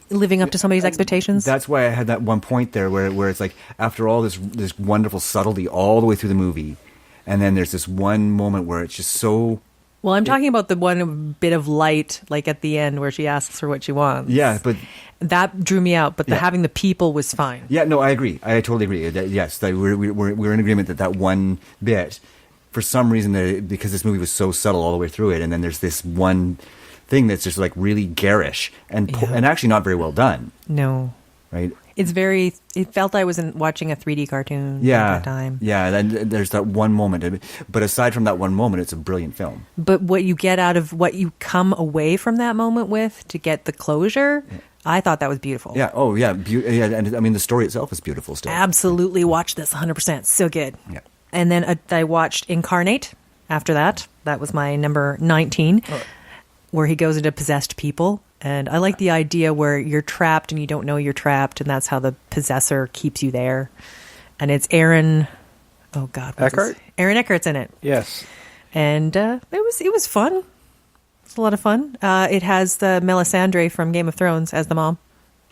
living up to somebody's expectations. That's why I had that one point there where it's like, after all this wonderful subtlety all the way through the movie, and then there's this one moment where it's just so... Well, I'm talking about the one bit of light, like at the end where she asks for what she wants. Yeah, but... That drew me out, but having the people was fine. Yeah, no, I agree. I totally agree. Yes, we're in agreement that one bit, for some reason, because this movie was so subtle all the way through it, and then there's this one thing that's just like really garish and actually not very well done. No. Right? It felt I was watching a 3D cartoon at that time. Yeah, and there's that one moment. But aside from that one moment, it's a brilliant film. But what you get out of what you come away from that moment with to get the closure, I thought that was beautiful. Yeah, oh yeah. And I mean, the story itself is beautiful still. Absolutely watch this 100%. So good. Yeah. And then I watched Incarnate after that. That was my number 19, where he goes into possessed people. And I like the idea where you're trapped and you don't know you're trapped, and that's how the possessor keeps you there. And it's Aaron... Oh, God. Eckhart? Aaron Eckhart's in it. Yes. And it was fun. It's a lot of fun. It has the Melisandre from Game of Thrones as the mom.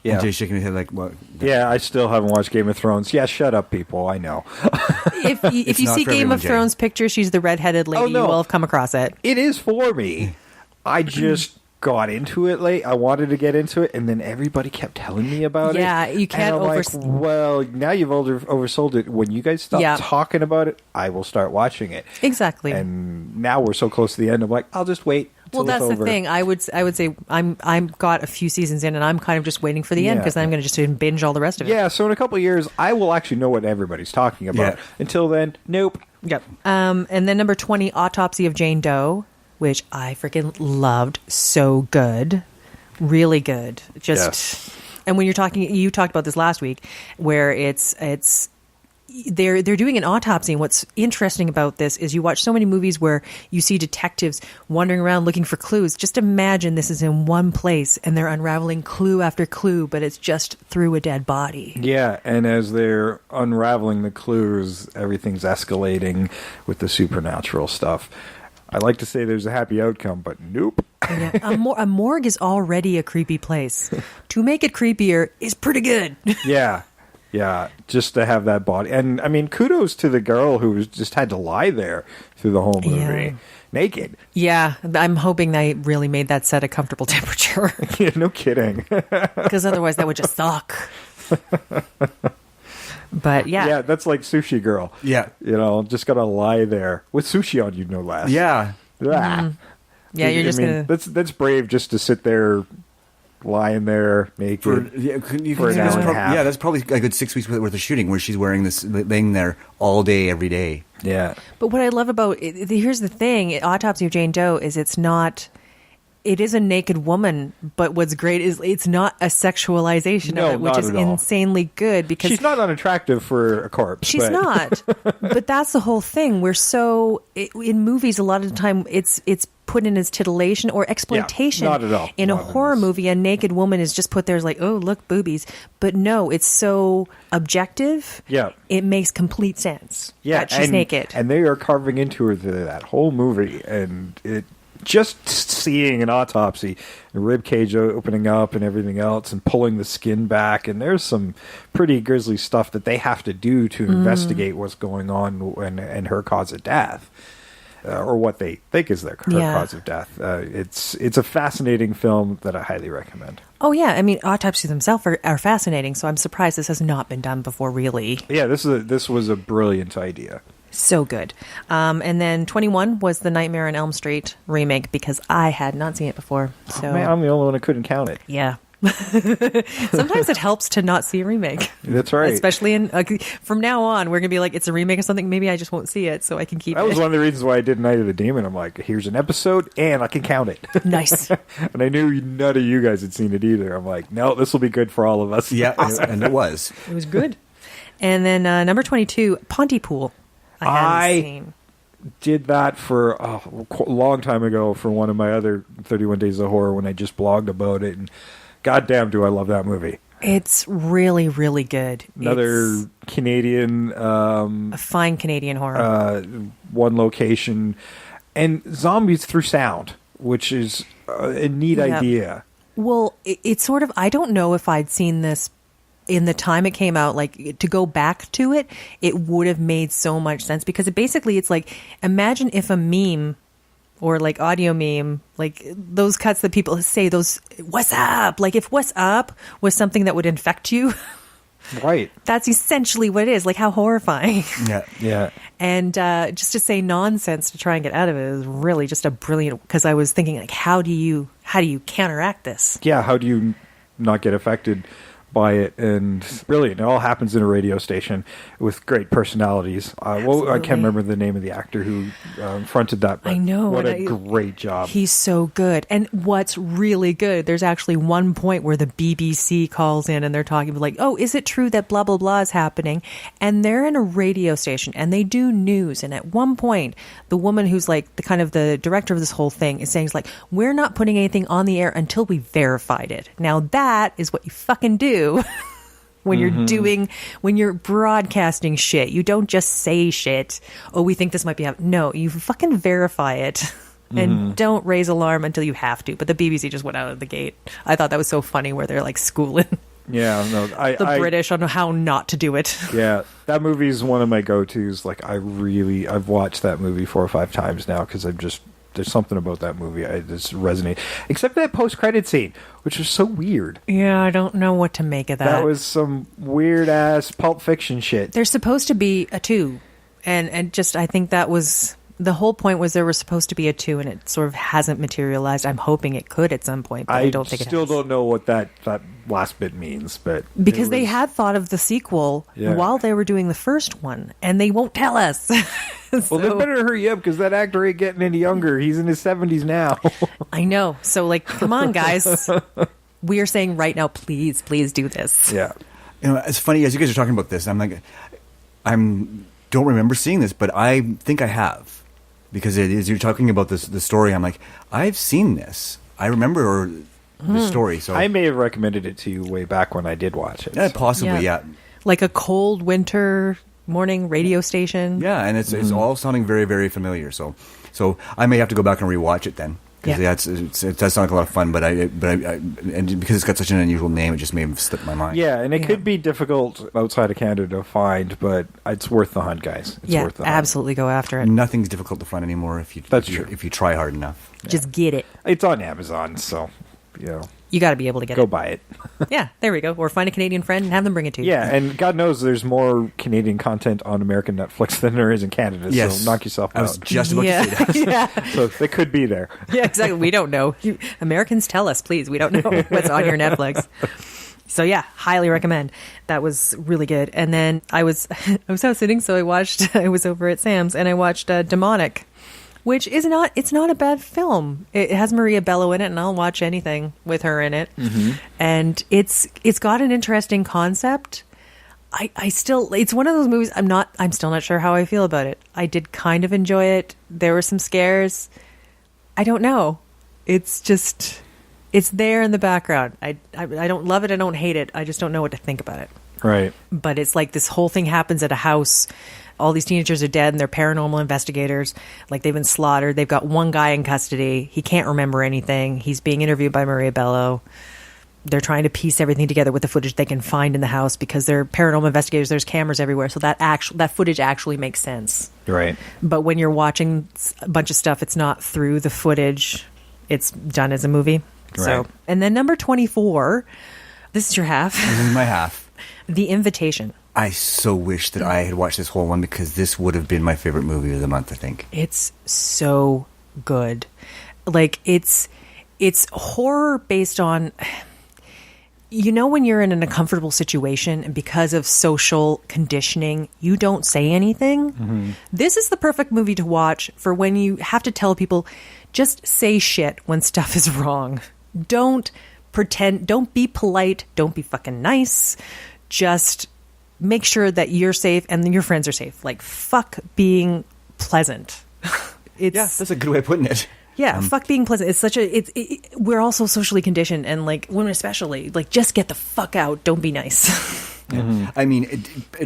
Yeah. And Jay's shaking his head like, what? Yeah, I still haven't watched Game of Thrones. Yeah, shut up, people. I know. If you see Game of Thrones pictures, she's the redheaded lady. You will have come across it. It is for me. I just got into it late. I wanted to get into it, and then everybody kept telling me about it. Yeah, you can't well, now you've oversold it. When you guys stop talking about it, I will start watching it. Exactly. And now we're so close to the end. I'm like, I'll just wait. Well, that's the thing. I would say I'm got a few seasons in, and I'm kind of just waiting for the end because I'm going to just binge all the rest of it. Yeah. So in a couple of years, I will actually know what everybody's talking about. Yeah. Until then, nope. Yep. And then number 20, Autopsy of Jane Doe, which I freaking loved. So good, really good. And when you talked about this last week, where they're doing an autopsy, and what's interesting about this is you watch so many movies where you see detectives wandering around looking for clues. Just imagine this is in one place and they're unraveling clue after clue, but it's just through a dead body. Yeah, and as they're unraveling the clues, everything's escalating with the supernatural stuff. I like to say there's a happy outcome, but nope. Yeah. A morgue is already a creepy place. To make it creepier is pretty good. Yeah. Yeah, just to have that body. And, I mean, kudos to the girl who just had to lie there through the whole movie. Naked. Yeah, I'm hoping they really made that set a comfortable temperature. Yeah, no kidding. Because otherwise that would just suck. But, yeah. Yeah, that's like Sushi Girl. Yeah. You know, just got to lie there. With sushi on, you'd know less. Yeah. Mm-hmm. Yeah, you're just going to... That's brave just to sit there... lying there naked for an hour and a half. Yeah, that's probably a good 6 weeks worth of shooting where she's wearing this thing there all day, every day. Yeah. But what I love about it, here's the thing, Autopsy of Jane Doe is it is a naked woman, but what's great is it's not a sexualization of it, which is insanely good because she's not unattractive for a corpse. She's not. But that's the whole thing. We're so in movies a lot of the time it's put in as titillation or exploitation. Yeah, not at all. In a horror movie, a naked woman is just put there as like, oh, look, boobies. But no, it's so objective. Yeah. It makes complete sense. Yeah. That she's naked. And they are carving into her that whole movie. And it just seeing an autopsy, the rib cage opening up and everything else and pulling the skin back. And there's some pretty grisly stuff that they have to do to investigate what's going on and her cause of death. Or what they think is her cause of death. It's a fascinating film that I highly recommend. Oh, yeah. I mean, autopsies themselves are fascinating, so I'm surprised this has not been done before, really. Yeah, this was a brilliant idea. So good. And then 21 was the Nightmare on Elm Street remake, because I had not seen it before. So man, I'm the only one who couldn't count it. Yeah. Sometimes it helps to not see a remake. That's right. Especially from now on, we're gonna be like, it's a remake of something. Maybe I just won't see it, so I can keep it. That was one of the reasons why I did Night of the Demon. I'm like, here's an episode, and I can count it. Nice. And I knew none of you guys had seen it either. I'm like, no, this will be good for all of us. Yeah, and it was. It was good. And then number 22, Pontypool. I hadn't seen. Did that for a long time ago for one of my other 31 Days of Horror when I just blogged about it, and goddamn do I love that movie. It's really, really good. Another Canadian, a fine Canadian horror. one location, and zombies through sound, which is a neat idea. Well, it's sort of, I don't know if I'd seen this in the time it came out, like to go back to it, it would have made so much sense because it's like, imagine if a meme or like audio meme, like those cuts that people say, those "what's up," like if "what's up" was something that would infect you, right? That's essentially what it is. Like how horrifying. Yeah. And just to say nonsense to try and get out of it is really just a brilliant. Because I was thinking, like, how do you counteract this? Yeah, how do you not get affected by it? And brilliant. It all happens in a radio station with great personalities. I can't remember the name of the actor who fronted that, but I know. What a great job. He's so good. And what's really good, there's actually one point where the BBC calls in and they're talking like, oh, is it true that blah, blah, blah is happening? And they're in a radio station and they do news. And at one point, the woman who's like the kind of the director of this whole thing is saying, like, we're not putting anything on the air until we verified it. Now that is what you fucking do. When you're broadcasting shit. You don't just say shit. Oh, we think this might be happening. No, you fucking verify it and don't raise alarm until you have to. But the BBC just went out of the gate. I thought that was so funny where they're like schooling the British on how not to do it. Yeah, that movie is one of my go-tos. Like I've watched that movie 4 or 5 times now because there's something about that movie I just resonate. Except that post-credit scene, which was so weird. Yeah, I don't know what to make of that. That was some weird-ass Pulp Fiction shit. There's supposed to be a 2. And just, I think that was... The whole point was there was supposed to be a 2, and it sort of hasn't materialized. I'm hoping it could at some point, but I don't think it has. I still don't know what that last bit means, but... Because they had thought of the sequel while they were doing the first one, and they won't tell us. Well, they better hurry up, because that actor ain't getting any younger. He's in his 70s now. I know. So, like, come on, guys. We are saying right now, please do this. Yeah. You know, it's funny, as you guys are talking about this, I'm like, don't remember seeing this, but I think I have. Because as you're talking about the story, I'm like, I've seen this. I remember the story. So I may have recommended it to you way back when I did watch it. Yeah, possibly, yeah. Like a cold winter morning radio station. Yeah, and it's all sounding very, very familiar. So I may have to go back and rewatch it then. Because it does sound like a lot of fun, but and because it's got such an unusual name, it just may have slipped my mind. Yeah, and it could be difficult outside of Canada to find, but it's worth the hunt, guys. It's worth the hunt. Absolutely go after it. Nothing's difficult to find anymore if you try hard enough. Just get it. It's on Amazon, so you got to be able to get it. Go buy it. Yeah, there we go. Or find a Canadian friend and have them bring it to you. Yeah, and God knows there's more Canadian content on American Netflix than there is in Canada, so knock yourself out. I was just about to say that. Yeah. So they could be there. Yeah, exactly. We don't know. Americans, tell us, please. We don't know what's on your Netflix. So yeah, highly recommend. That was really good. And then I was house sitting, so I was over at Sam's and I watched Demonic. Which it's not a bad film. It has Maria Bello in it, and I'll watch anything with her in it. Mm-hmm. And it's got an interesting concept. It's one of those movies I'm still not sure how I feel about it. I did kind of enjoy it. There were some scares. I don't know. It's there in the background. I don't love it. I don't hate it. I just don't know what to think about it. Right. But it's like this whole thing happens at a house. All these teenagers are dead and they're paranormal investigators. Like they've been slaughtered. They've got one guy in custody. He can't remember anything. He's being interviewed by Maria Bello. They're trying to piece everything together with the footage they can find in the house because they're paranormal investigators. There's cameras everywhere. So that footage actually makes sense. Right. But when you're watching a bunch of stuff, it's not through the footage. It's done as a movie. Right. So, and then number 24, this is your half. This is my half. The Invitation. I so wish that I had watched this whole one because this would have been my favorite movie of the month, I think. It's so good. Like it's horror based on, when you're in an uncomfortable situation and because of social conditioning, you don't say anything. Mm-hmm. This is the perfect movie to watch for when you have to tell people, just say shit when stuff is wrong. Don't pretend, don't be polite, don't be fucking nice. Just make sure that you're safe and your friends are safe. Like, fuck being pleasant. Yeah, that's a good way of putting it. Yeah, fuck being pleasant. It's such a. We're all so socially conditioned, and like women especially. Like, just get the fuck out. Don't be nice. I mean,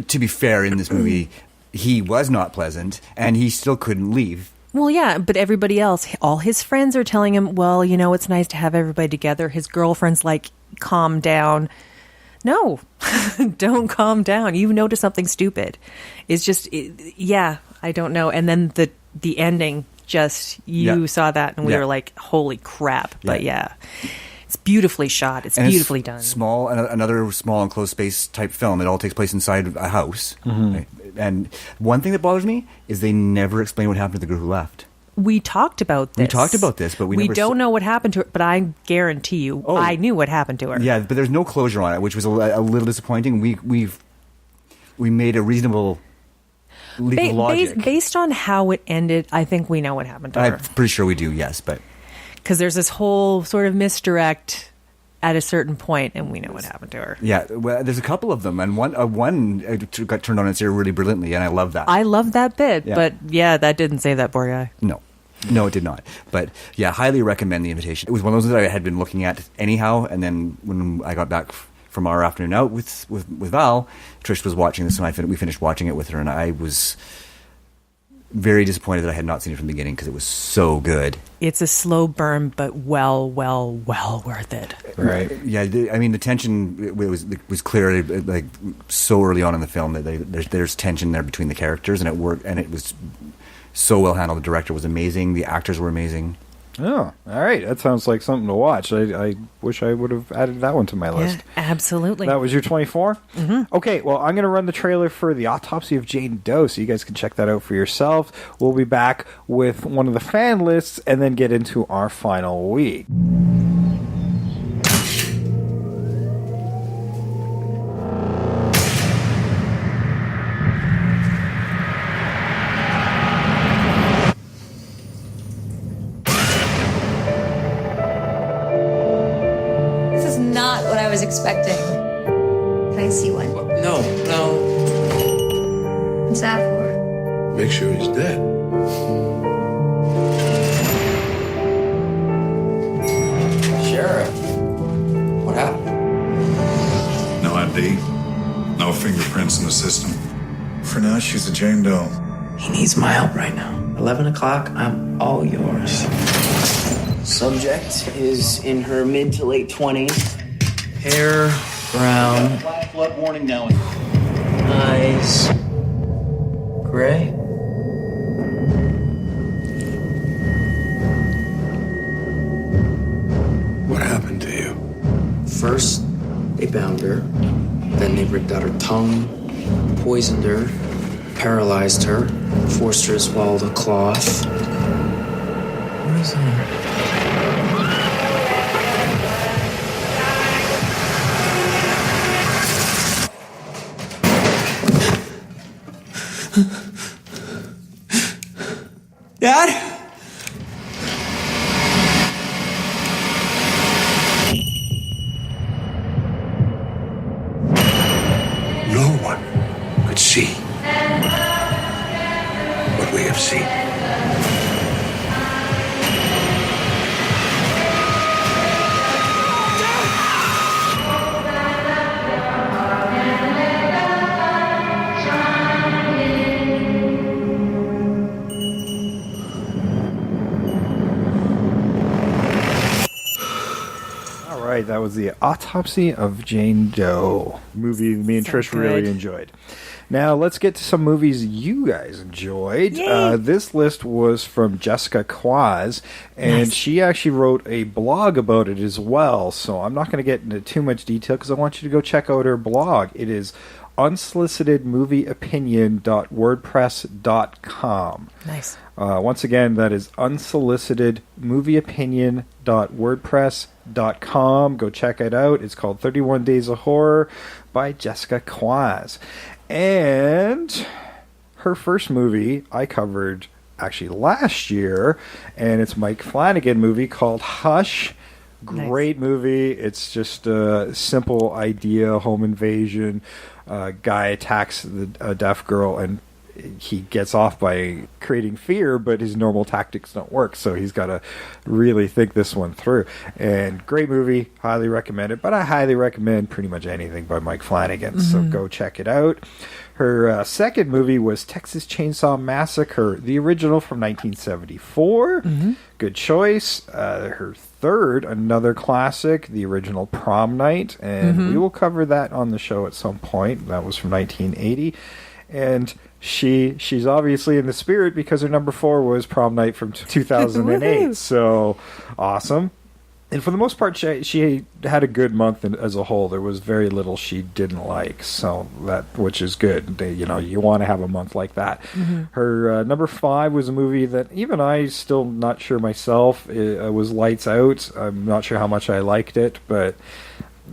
to be fair, in this movie, he was not pleasant, and he still couldn't leave. Well, yeah, but everybody else, all his friends are telling him, well, you know, it's nice to have everybody together. His girlfriend's like, calm down. No, don't calm down. You notice something stupid. It's just, yeah, I don't know. And then the ending, just, you saw that and we were like, holy crap. But yeah, it's beautifully shot. It's beautifully done. Another small enclosed space type film. It all takes place inside a house. Right? And one thing that bothers me is they never explain what happened to the girl who left. We talked about this. But we don't know what happened to her. But I guarantee you, I knew what happened to her. Yeah, but there's no closure on it, which was a little disappointing. We made a reasonable leap of logic. Based on how it ended, I think we know what happened to her. I'm pretty sure we do, yes. But because there's this whole sort of misdirect at a certain point, and we know what happened to her. Yeah, well, there's a couple of them, and one got turned on its ear really brilliantly, and I love that. I love that bit, but yeah, that didn't save that poor guy. No, it did not. But yeah, highly recommend The Invitation. It was one of those that I had been looking at anyhow, and then when I got back from our afternoon out with Val, Trish was watching this, and we finished watching it with her, and I was very disappointed that I had not seen it from the beginning because it was so good. It's a slow burn, but well worth it. Right. Yeah. I mean, the tension was clear, like so early on in the film that there's tension there between the characters, and it worked, and it was so well handled. The director was amazing. The actors were amazing. Oh, all right. That sounds like something to watch. I wish I would have added that one to my list. Yeah, absolutely. That was your 24? Mm-hmm. Okay, well, I'm going to run the trailer for The Autopsy of Jane Doe, so you guys can check that out for yourself. We'll be back with one of the fan lists and then get into our final week. Expecting. Can I see one? No. What's that for? Make sure he's dead. Sheriff, what happened? No ID, no fingerprints in the system. For now, she's a Jane Doe. He needs my help right now. 11 o'clock, I'm all yours. Subject is in her mid to late 20s. Hair brown. Flash flood warning now. Eyes gray. What happened to you? First, they bound her. Then they ripped out her tongue, poisoned her, paralyzed her, forced her to swallow the cloth. What is that? Dad? No one could see what we have seen. That was The Autopsy of Jane Doe, movie me and Trish really enjoyed. Now let's get to some movies you guys enjoyed. This list was from Jessica Quaz, and she actually wrote a blog about it as well, so I'm not going to get into too much detail because I want you to go check out her blog. It is unsolicitedmovieopinion.wordpress.com. Nice. Once again, that is unsolicitedmovieopinion.wordpress.com. Go check it out. It's called 31 Days of Horror by Jessica Quaz. And her first movie I covered actually last year, and it's Mike Flanagan movie called Hush. Great movie. It's just a simple idea, home invasion. Guy attacks a deaf girl and he gets off by creating fear, but his normal tactics don't work, so he's got to really think this one through. And great movie, highly recommend it, but I highly recommend pretty much anything by Mike Flanagan, so go check it out. Her second movie was Texas Chainsaw Massacre, the original from 1974. Good choice. Her third, another classic, the original Prom Night, and we will cover that on the show at some point. That was from 1980. And she's obviously in the spirit because her number 4 was Prom Night from 2008. So awesome. And for the most part, she had a good month as a whole. There was very little she didn't like, so which is good. You want to have a month like that. Her number 5 was a movie that even I still not sure myself. It was Lights Out. I'm not sure how much I liked it, but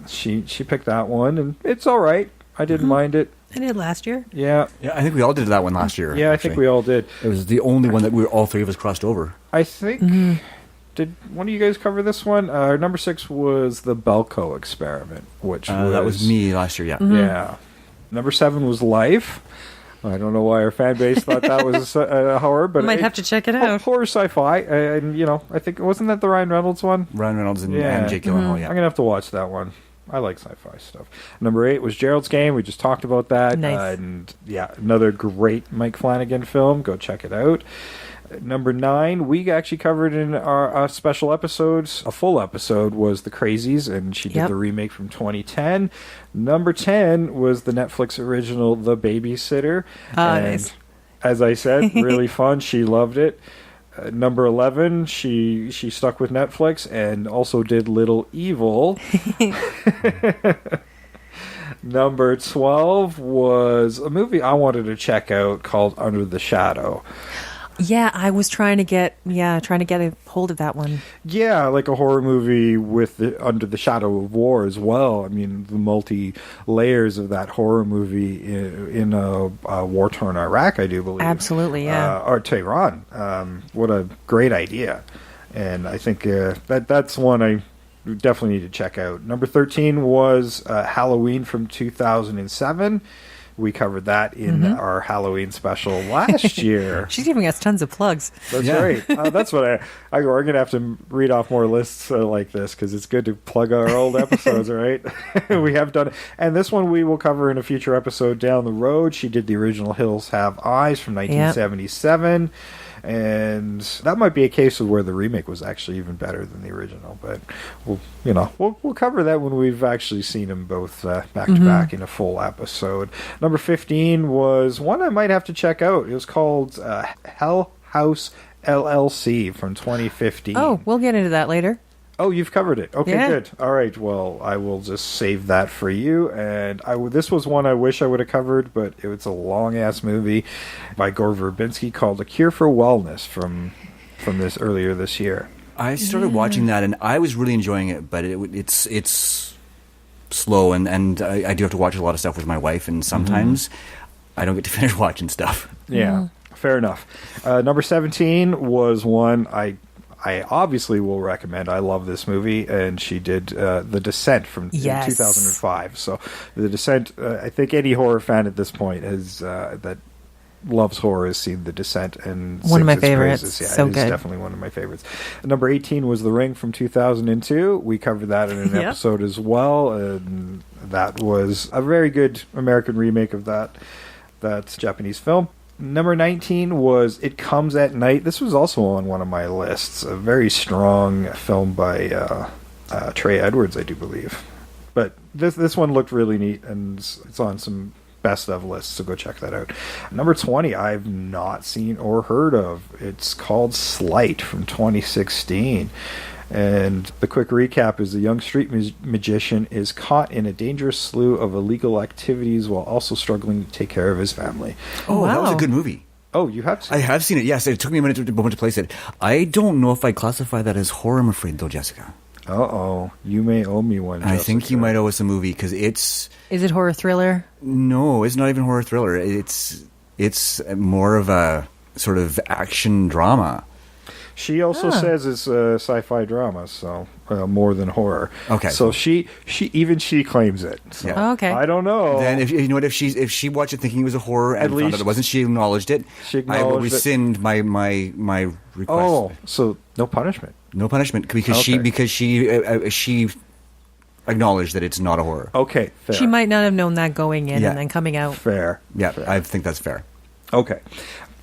she picked that one, and it's all right. I didn't mind it. I did last year. Yeah. I think we all did that one last year. Yeah, actually. I think we all did. It was the only one that all three of us crossed over. I think... Did one of you guys cover this one? Number 6 was the Belko Experiment, which that was me last year. Yeah, yeah. Number 7 was Life. I don't know why our fan base thought that was a horror, but might have to check it out. Horror sci-fi, and I think wasn't that the Ryan Reynolds one? Ryan Reynolds and Jake Gyllenhaal. Yeah, I'm gonna have to watch that one. I like sci-fi stuff. Number 8 was Gerald's Game. We just talked about that. Nice. And another great Mike Flanagan film. Go check it out. Number 9, we actually covered in our special episodes. A full episode was The Crazies, and she did the remake from 2010. Number 10 was the Netflix original The Babysitter. And nice. As I said, really fun. She loved it. Number 11, she stuck with Netflix and also did Little Evil. Number 12 was a movie I wanted to check out called Under the Shadow. Yeah, I was trying to get a hold of that one. Yeah, like a horror movie with Under the Shadow of War as well. I mean, the multi layers of that horror movie in war-torn Iraq, I do believe. Absolutely, yeah. Or Tehran. What a great idea. And I think that's one I definitely need to check out. Number 13 was Halloween from 2007. We covered that in our Halloween special last year. She's giving us tons of plugs. That's right. That's what we're going to have to read off more lists like this because it's good to plug our old episodes, right? We have done it. And this one we will cover in a future episode down the road. She did the original Hills Have Eyes from 1977. Yep. And that might be a case of where the remake was actually even better than the original, but we'll cover that when we've actually seen them both back to back in a full episode. Number 15 was one I might have to check out. It was called Hell House LLC from 2015. Oh, we'll get into that later. Oh, you've covered it. Okay, good. All right. Well, I will just save that for you. And this was one I wish I would have covered, but it's a long-ass movie by Gore Verbinski called A Cure for Wellness from this earlier this year. I started watching that, and I was really enjoying it, but it's slow, and I do have to watch a lot of stuff with my wife, and sometimes I don't get to finish watching stuff. Yeah, fair enough. Number 17 was one I obviously will recommend. I love this movie, and she did The Descent from 2005. So The Descent, I think any horror fan at this point that loves horror has seen The Descent and one of my its favorites. Praises. Yeah, so it is good. Definitely one of my favorites. Number 18 was The Ring from 2002. We covered that in an episode as well, and that was a very good American remake of that Japanese film. Number 19 was It Comes at Night. This was also on one of my lists. A very strong film by Trey Edwards, I do believe. But this one looked really neat, and it's on some best of lists, so go check that out. Number 20, I've not seen or heard of. It's called Slight from 2016. And the quick recap is the young street magician is caught in a dangerous slew of illegal activities while also struggling to take care of his family. Oh, wow. That was a good movie. Oh, you have seen it? I have seen it, yes. It took me a moment to place it. I don't know if I'd classify that as horror, I'm afraid, though, Jessica. Uh-oh. You may owe me one, Jessica. I think you might owe us a movie, because it's... Is it horror thriller? No, it's not even horror thriller. It's more of a sort of action drama. She also says it's a sci-fi drama, so more than horror. Okay. So she claims it. So Yeah. Okay. I don't know. Then if you know what, if she watched it thinking it was a horror and At found least- out it wasn't, she acknowledged it. She I will acknowledged it. rescind my request. Oh, so no punishment. No punishment because Okay. she acknowledged that it's not a horror. Okay, fair. She might not have known that going in Yeah. and then coming out. Fair. Yeah, I think that's fair. Okay.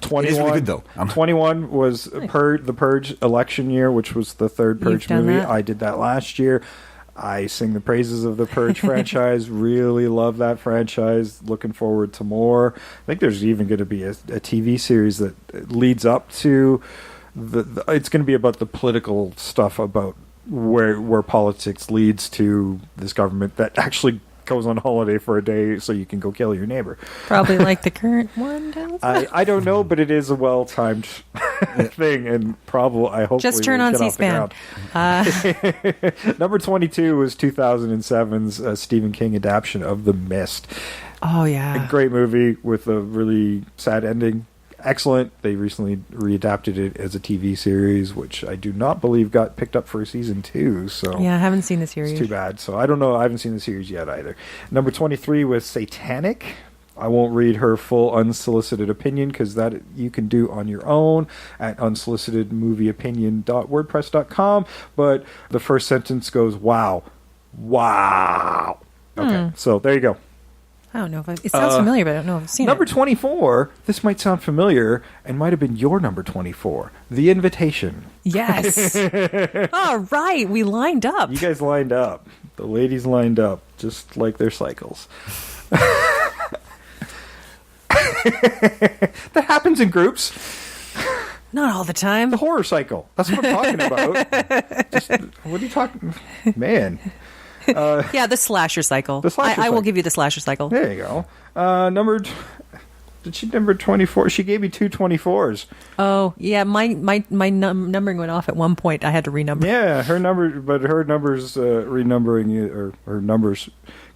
21, It is really good, though. 21 was the Purge election year, which was the third Purge You've done movie. that? I did that last year. I sing the praises of the Purge franchise. Really love that franchise. Looking forward to more. I think there's even going to be a TV series that leads up to it's going to be about the political stuff about where politics leads to this government that actually goes on holiday for a day so you can go kill your neighbor. Probably like the current one does. I don't know, but it is a well-timed thing, and probably I hope Just turn on C-SPAN. Number 22 was 2007's Stephen King adaptation of The Mist. Oh, yeah. A great movie with a really sad ending. Excellent. They recently readapted it as a TV series, which I do not believe got picked up for season 2. So Yeah, I haven't seen the series. it's too bad. So I don't know. I haven't seen the series yet either. Number 23 was Satanic. I won't read her full unsolicited opinion because that you can do on your own at unsolicitedmovieopinion.wordpress.com. But the first sentence goes, wow. Wow. Okay, so there you go. I don't know if it sounds familiar, but I don't know if I've seen Number it. 24, this might sound familiar and might have been your number 24, The Invitation. Yes. All right, we lined up. You guys lined up. The ladies lined up, just like their cycles. That happens in groups. Not all the time. The horror cycle. That's what I'm talking about. What are you talking? Man. Yeah, the slasher cycle. The slasher I will cycle. give you the slasher cycle. There you go. Number 24? She gave me two 24s. Oh, yeah, my numbering went off at one point. I had to renumber. Yeah, her numbers renumbering, or her numbers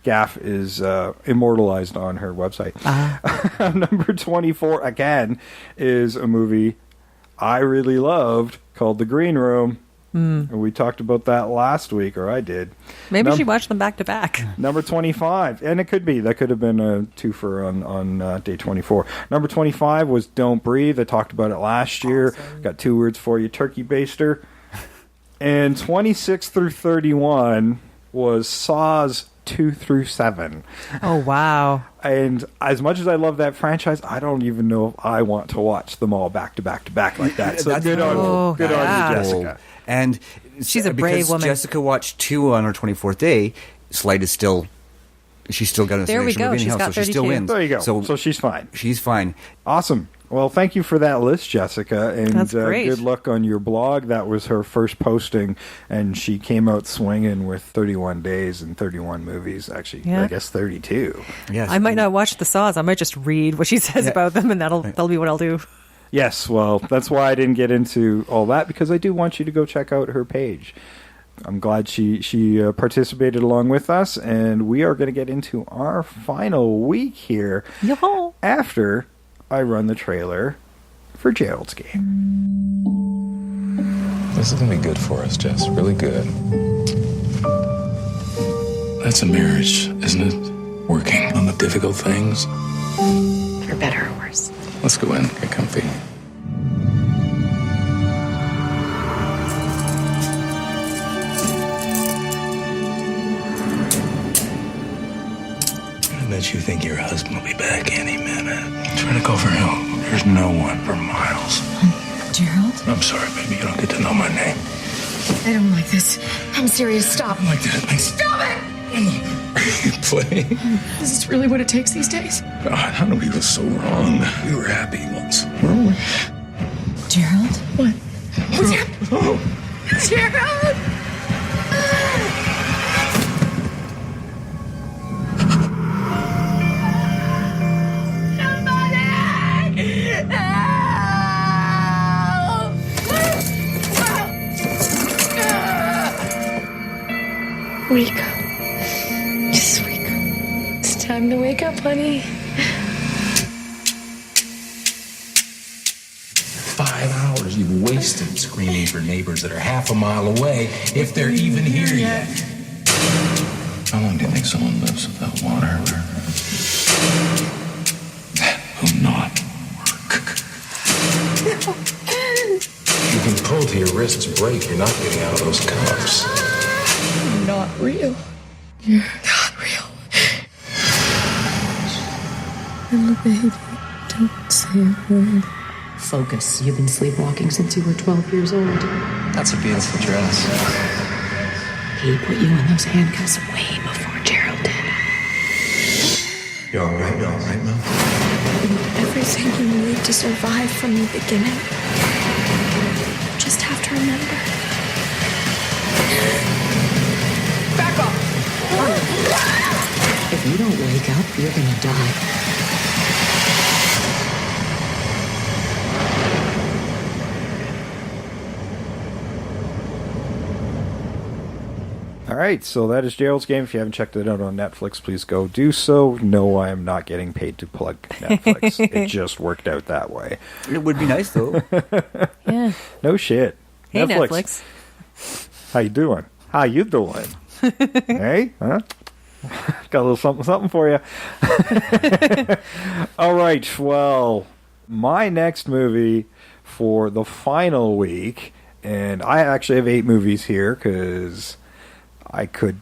gaff is immortalized on her website. Number 24, again, is a movie I really loved called The Green Room. And we talked about that last week, or I did. Maybe she watched them back to back. Number 25, and it could be. That could have been a twofer on day 24. Number 25 was Don't Breathe. I talked about it last year. Got 2 words for you, turkey baster. And 26 through 31 was Saws 2 through 7. Oh, wow. And as much as I love that franchise, I don't even know if I want to watch them all back to back to back like that. So good on you, Jessica. And she's a brave woman. Jessica watched 2 on her 24th day. She's still got an There we go. She's got so she still 32. wins. There you go. So she's fine. She's fine. Awesome. Well, thank you for that list, Jessica, and That's great. Good luck on your blog. That was her first posting, and she came out swinging with 31 days and 31 movies. Actually, Yeah. I guess 32. Yes. I might not watch the Saws. I might just read what she says about them, and that'll be what I'll do. Yes, well, that's why I didn't get into all that, because I do want you to go check out her page. I'm glad she participated along with us, and we are going to get into our final week here Yo-ho. after I run the trailer for Gerald's game. This is going to be good for us, Jess. Really good. That's a marriage, isn't it? Working on the difficult things. For better or worse. Let's go in, get comfy. I bet you think your husband will be back any minute. Try to call for help. There's no one for miles. Gerald? I'm sorry, baby. You don't get to know my name. I don't like this. I'm serious. Stop. Like that. Stop it! Are you playing? Is this really what it takes these days? God, how did we go so wrong? We were happy once, weren't we? Gerald? What? What's happening? Gerald! Wake up. Just wake up. It's time to wake up, honey. 5 hours hours you've wasted screaming for neighbors that are half a mile away, if they're even here yet. How long do you think someone lives without water? That will not work. You've been pulled to your wrists break. You're not getting out of those cuffs. You're not real. You're not real. I'm a baby. Don't say a word. Focus. You've been sleepwalking since you were 12 years old. That's a beautiful dress. He put you in those handcuffs way before Gerald did. You all right? You all right, Mel? Everything you need to survive from the beginning. You just have to remember. Back up! If you don't wake up, you're gonna die. All right, so that is Gerald's Game. If you haven't checked it out on Netflix, please go do so. No, I am not getting paid to plug Netflix. It just worked out that way. It would be nice, though. Yeah. No shit. Hey, Netflix. How you doing? How you doing? Hey? Huh? Got a little something for you. All right, well, my next movie for the final week, and I actually have 8 movies here because I can.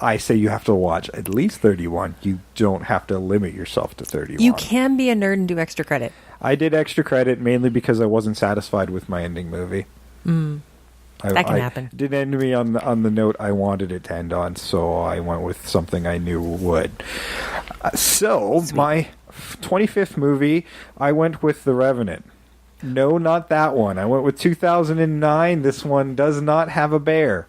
I say you have to watch at least 31. You don't have to limit yourself to 31. You can be a nerd and do extra credit. I did extra credit mainly because I wasn't satisfied with my ending movie. That can happen. It didn't end me on the note I wanted it to end on, so I went with something I knew would. My 25th movie, I went with The Revenant. No, not that one. I went with 2009. This one does not have a bear.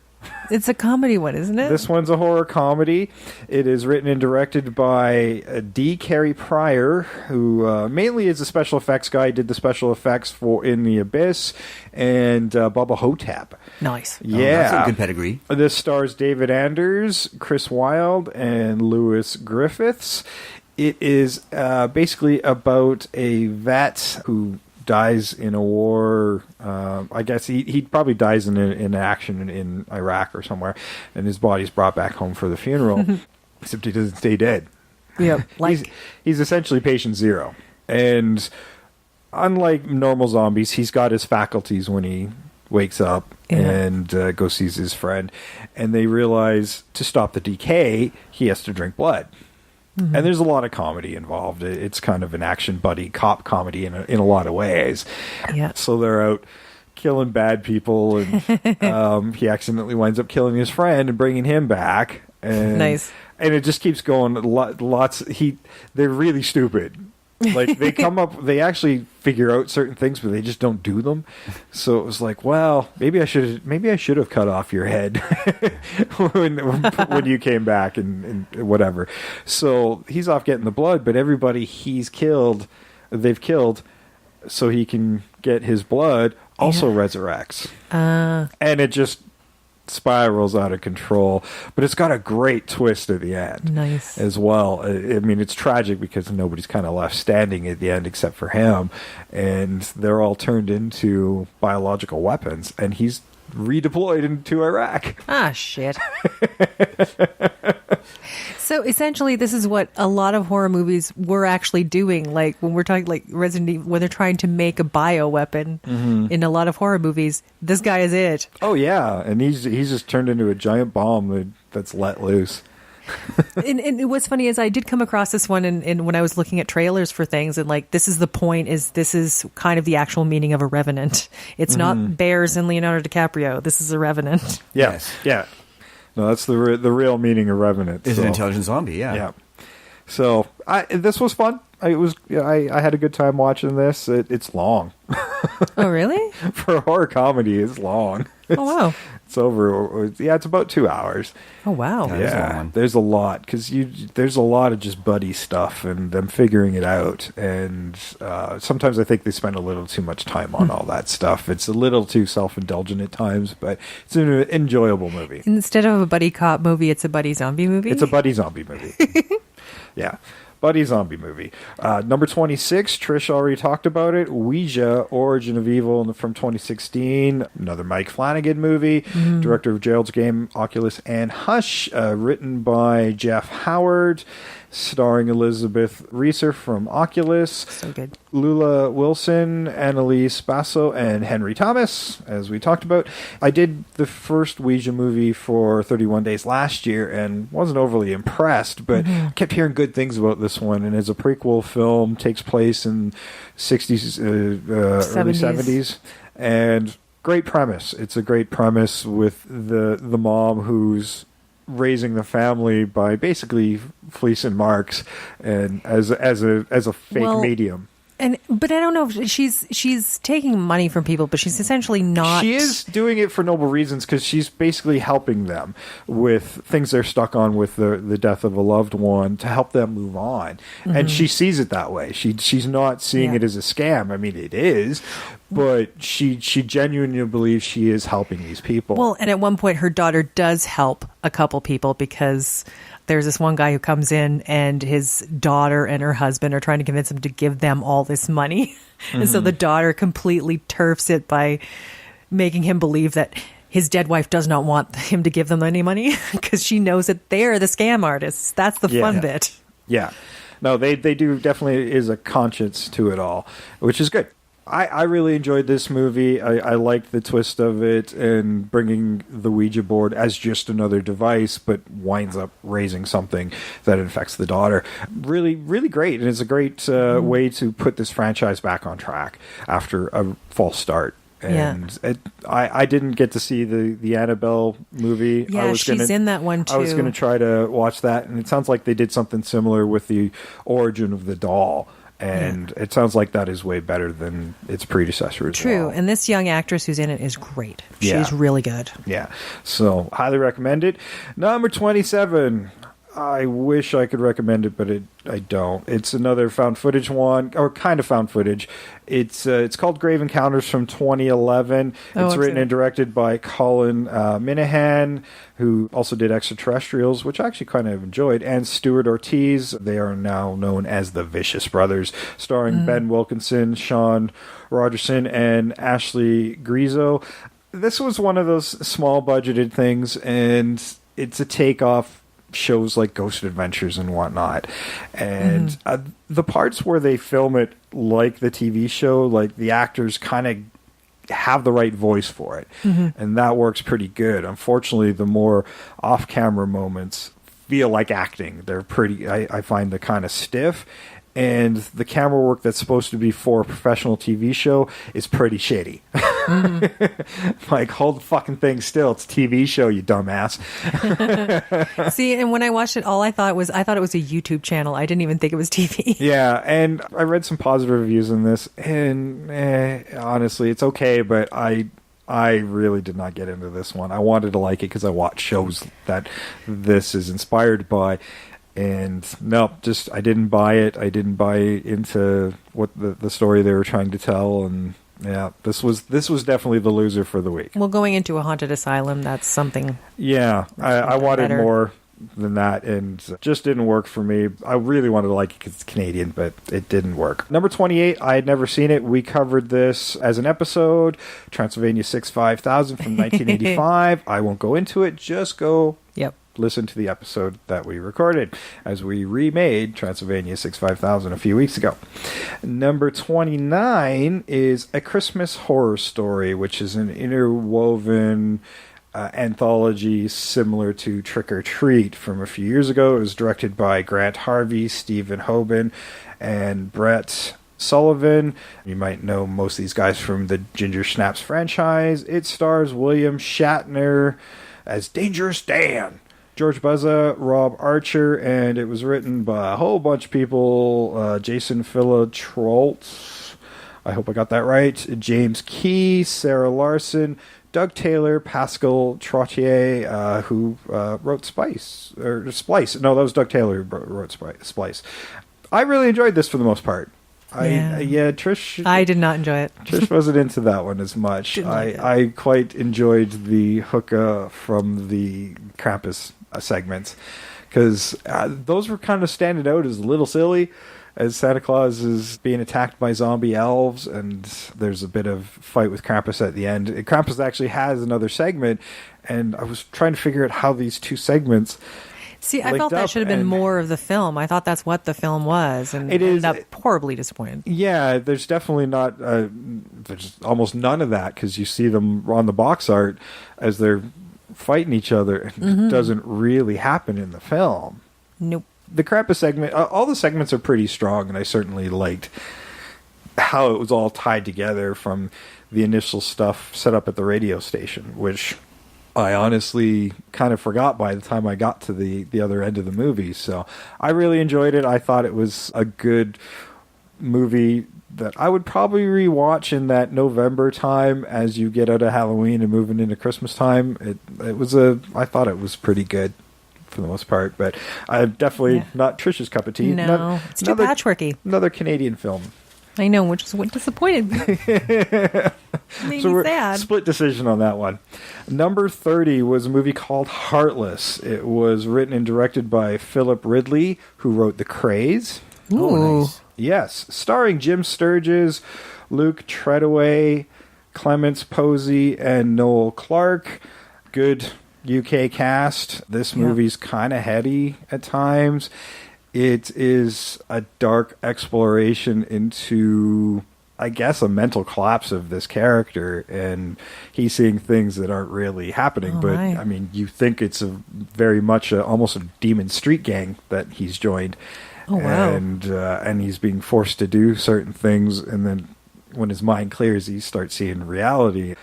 It's a comedy one, isn't it? This one's a horror comedy. It is written and directed by D. Carey Pryor, who mainly is a special effects guy. Did the special effects for In the Abyss and Bubba Hotep. Nice. Yeah. That's a good pedigree. This stars David Anders, Chris Wilde, and Lewis Griffiths. It is basically about a vet who dies in a war. I guess he probably dies in action in Iraq or somewhere, and his body's brought back home for the funeral. Except he doesn't stay dead. Yeah, he's essentially patient zero, and unlike normal zombies, he's got his faculties when he wakes up and goes sees his friend, and they realize to stop the decay, he has to drink blood. Mm-hmm. And there's a lot of comedy involved. It's kind of an action buddy cop comedy in a lot of ways. Yeah. So they're out killing bad people, and he accidentally winds up killing his friend and bringing him back. And, nice. And it just keeps going. They're really stupid. Like they actually figure out certain things, but they just don't do them. So it was like, well, maybe I should have cut off your head when you came back and whatever. So he's off getting the blood, but everybody they've killed, so he can get his blood, also resurrects. And it just spirals out of control, but it's got a great twist at the end. Nice. As well. I mean, it's tragic because nobody's kind of left standing at the end except for him, and they're all turned into biological weapons, and he's redeployed into Iraq. Ah, shit. So essentially, this is what a lot of horror movies were actually doing. Like when we're talking like Resident Evil, when they're trying to make a bioweapon in a lot of horror movies, this guy is it. Oh yeah, and he's just turned into a giant bomb that's let loose. and what's funny is I did come across this one and when I was looking at trailers for things, and like this is kind of the actual meaning of a revenant. It's not bears and Leonardo DiCaprio. This is a revenant. Yes. Yeah. No, that's the real meaning of Revenant. It's an intelligent zombie, yeah. So this was fun. I had a good time watching this. It's long. Oh, really? For a horror comedy, it's long. Oh, wow. It's over. Yeah, it's about 2 hours. Oh, wow. Yeah, there's a lot because there's a lot of just buddy stuff and them figuring it out. And sometimes I think they spend a little too much time on all that stuff. It's a little too self-indulgent at times, but it's an enjoyable movie. Instead of a buddy cop movie, it's a buddy zombie movie? It's a buddy zombie movie. Yeah. buddy zombie movie. Number 26, Trish already talked about it. Ouija, Origin of Evil from 2016. Another Mike Flanagan movie. Director of Gerald's Game, Oculus, and Hush. Written by Jeff Howard. Starring Elizabeth Reeser from Oculus. So good. Lula Wilson, Annalise Basso, and Henry Thomas, as we talked about. I did the first Ouija movie for 31 Days last year and wasn't overly impressed, but kept hearing good things about this one. And as a prequel film, takes place in 60s, early 70s. And great premise. It's a great premise with the mom who's raising the family by basically fleecing marks and as a fake medium. But I don't know if she's taking money from people, but she's essentially not. She is doing it for noble reasons because she's basically helping them with things they're stuck on with the death of a loved one to help them move on. And she sees it that way. She's not seeing it as a scam. I mean, it is, but she genuinely believes she is helping these people. Well, and at one point her daughter does help a couple people because there's this one guy who comes in and his daughter and her husband are trying to convince him to give them all this money. And so the daughter completely turfs it by making him believe that his dead wife does not want him to give them any money because she knows that they're the scam artists. That's the fun bit. Yeah. No, they do definitely is a conscience to it all, which is good. I really enjoyed this movie. I liked the twist of it and bringing the Ouija board as just another device, but winds up raising something that infects the daughter. Really, really great. And it's a great way to put this franchise back on track after a false start. And I didn't get to see the Annabelle movie. Yeah, she's in that one too. I was going to try to watch that, and it sounds like they did something similar with the origin of the doll. And it sounds like that is way better than its predecessor as True. well. And this young actress who's in it is great. Yeah. She's really good. Yeah. So, highly recommend it. Number 27. I wish I could recommend it, but I don't. It's another found footage one, or kind of found footage. It's called Grave Encounters from 2011. It's written and directed by Colin Minahan, who also did Extraterrestrials, which I actually kind of enjoyed, and Stuart Ortiz. They are now known as the Vicious Brothers, starring Ben Wilkinson, Sean Rogerson, and Ashley Griezo. This was one of those small budgeted things, and it's a takeoff shows like Ghost Adventures and whatnot, and the parts where they film it like the TV show, like the actors kind of have the right voice for it, and that works pretty good. Unfortunately, the more off-camera moments feel like acting. They're pretty, I find, the kind of stiff, and the camera work that's supposed to be for a professional TV show is pretty shitty. Like, hold the fucking thing still. It's a TV show, you dumbass. See, and when I watched it, I thought it was a YouTube channel. I didn't even think it was TV. Yeah, and I read some positive reviews on this, and honestly, it's okay, but I really did not get into this one. I wanted to like it because I watch shows that this is inspired by. And no, just I didn't buy it. I didn't buy into what the story they were trying to tell, and yeah, this was definitely the loser for the week. Well, going into a haunted asylum, that's something. Yeah, I wanted better. more than that, and just didn't work for me. I really wanted to like it because it's Canadian, but it didn't work. Number 28, I had never seen it. We covered this as an episode, Transylvania 65000 from 1985. I won't go into it. Just go. Listen to the episode that we recorded as we remade Transylvania 65000 a few weeks ago. Number 29 is A Christmas Horror Story, which is an interwoven anthology similar to Trick or Treat from a few years ago. It was directed by Grant Harvey, Stephen Hoban, and Brett Sullivan. You might know most of these guys from the Ginger Snaps franchise. It stars William Shatner as Dangerous Dan, George Buzza, Rob Archer, and it was written by a whole bunch of people. Jason Phillips, I hope I got that right. James Key, Sarah Larson, Doug Taylor, Pascal Trottier, who wrote Splice. No, that was Doug Taylor who wrote Splice. I really enjoyed this for the most part. Trish. I did not enjoy it. Trish wasn't into that one as much. I quite enjoyed the hookah from the Krampus segments because those were kind of standing out as a little silly, as Santa Claus is being attacked by zombie elves, and there's a bit of fight with Krampus at the end. Krampus actually has another segment, and I was trying to figure out how these two segments See, I felt that should have been more of the film. I thought that's what the film was, and it ended up horribly disappointed. Yeah, there's definitely not. There's almost none of that because you see them on the box art as they're fighting each other, and it doesn't really happen in the film. Nope. The Krampus segment, all the segments are pretty strong, and I certainly liked how it was all tied together from the initial stuff set up at the radio station, which I honestly kind of forgot by the time I got to the other end of the movie. So I really enjoyed it. I thought it was a good movie that I would probably rewatch in that November time as you get out of Halloween and moving into Christmas time. I thought it was pretty good for the most part, but I'm definitely not Trisha's cup of tea. No, it's too patchworky. Another Canadian film. I know, which is what disappointed me. Made me sad. Split decision on that one. Number 30 was a movie called Heartless. It was written and directed by Philip Ridley, who wrote The Craze. Ooh. Oh, nice. Yes, starring Jim Sturgis, Luke Treadaway, Clements Posey, and Noel Clarke. Good UK cast. This movie's kind of heady at times. It is a dark exploration into, I guess, a mental collapse of this character, and he's seeing things that aren't really happening. But right. I mean, you think it's very much almost a demon street gang that he's joined. Oh wow! And he's being forced to do certain things, and then when his mind clears, he starts seeing reality.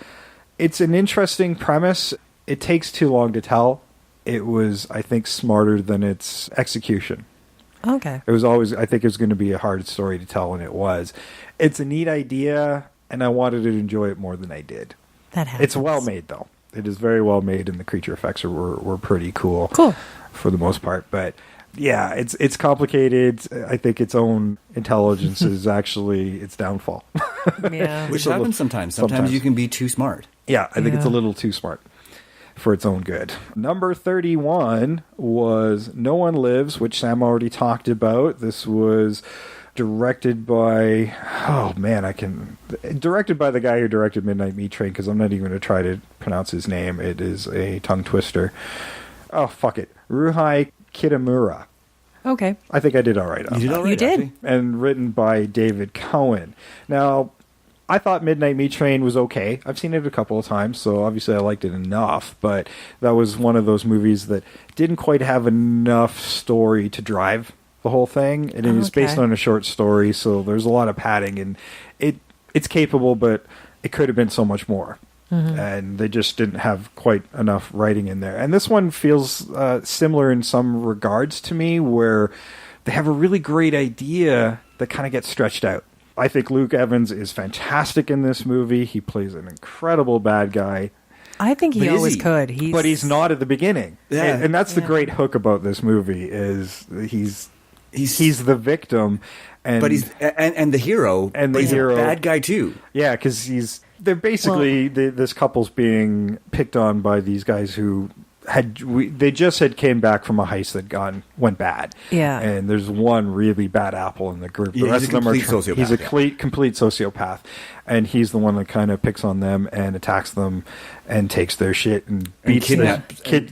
It's an interesting premise. It takes too long to tell. It was, I think, smarter than its execution. Okay. It was always, I think it was going to be a hard story to tell, and it was. It's a neat idea, and I wanted to enjoy it more than I did. That happens. It's well made, though. It is very well made, and the creature effects were pretty cool. Cool. For the most part. But, yeah, it's complicated. I think its own intelligence is actually its downfall. Yeah. Which happens sometimes. Sometimes you can be too smart. Yeah, I think it's a little too smart for its own good. Number 31 was No One Lives, which Sam already talked about. This was directed by, directed by the guy who directed Midnight Meat Train, because I'm not even going to try to pronounce his name. It is a tongue twister. Oh, fuck it. Ruhei Kitamura. Okay. I think I did all right. You did all right, You did. actually. And written by David Cohen. Now, I thought Midnight Meat Train was okay. I've seen it a couple of times, so obviously I liked it enough. But that was one of those movies that didn't quite have enough story to drive the whole thing. And it was based on a short story, so there's a lot of padding. And it's capable, but it could have been so much more. Mm-hmm. And they just didn't have quite enough writing in there. And this one feels similar in some regards to me, where they have a really great idea that kind of gets stretched out. I think Luke Evans is fantastic in this movie. He plays an incredible bad guy. I think he always could. But he's not at the beginning. Yeah. And that's the great hook about this movie is he's the victim, and But he's and the hero, and but the he's hero, a bad guy too. Yeah, because they're basically this couple's being picked on by these guys who they just came back from a heist that went bad. Yeah, and there's one really bad apple in the group. The rest of them are sociopath. He's a complete sociopath, and he's the one that kind of picks on them and attacks them and takes their shit and beats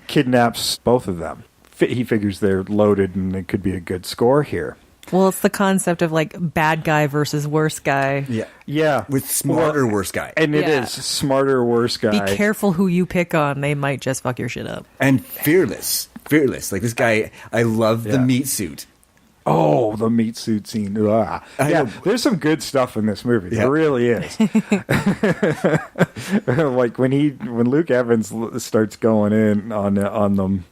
kidnaps both of them. He figures they're loaded and it could be a good score here. Well, it's the concept of like bad guy versus worse guy. Yeah. With smarter worse guy. And it is smarter worse guy. Be careful who you pick on. They might just fuck your shit up. And fearless. Like this guy, I love the meat suit. Oh, the meat suit scene. Yeah, there's some good stuff in this movie. There really is. Like when Luke Evans starts going in on them,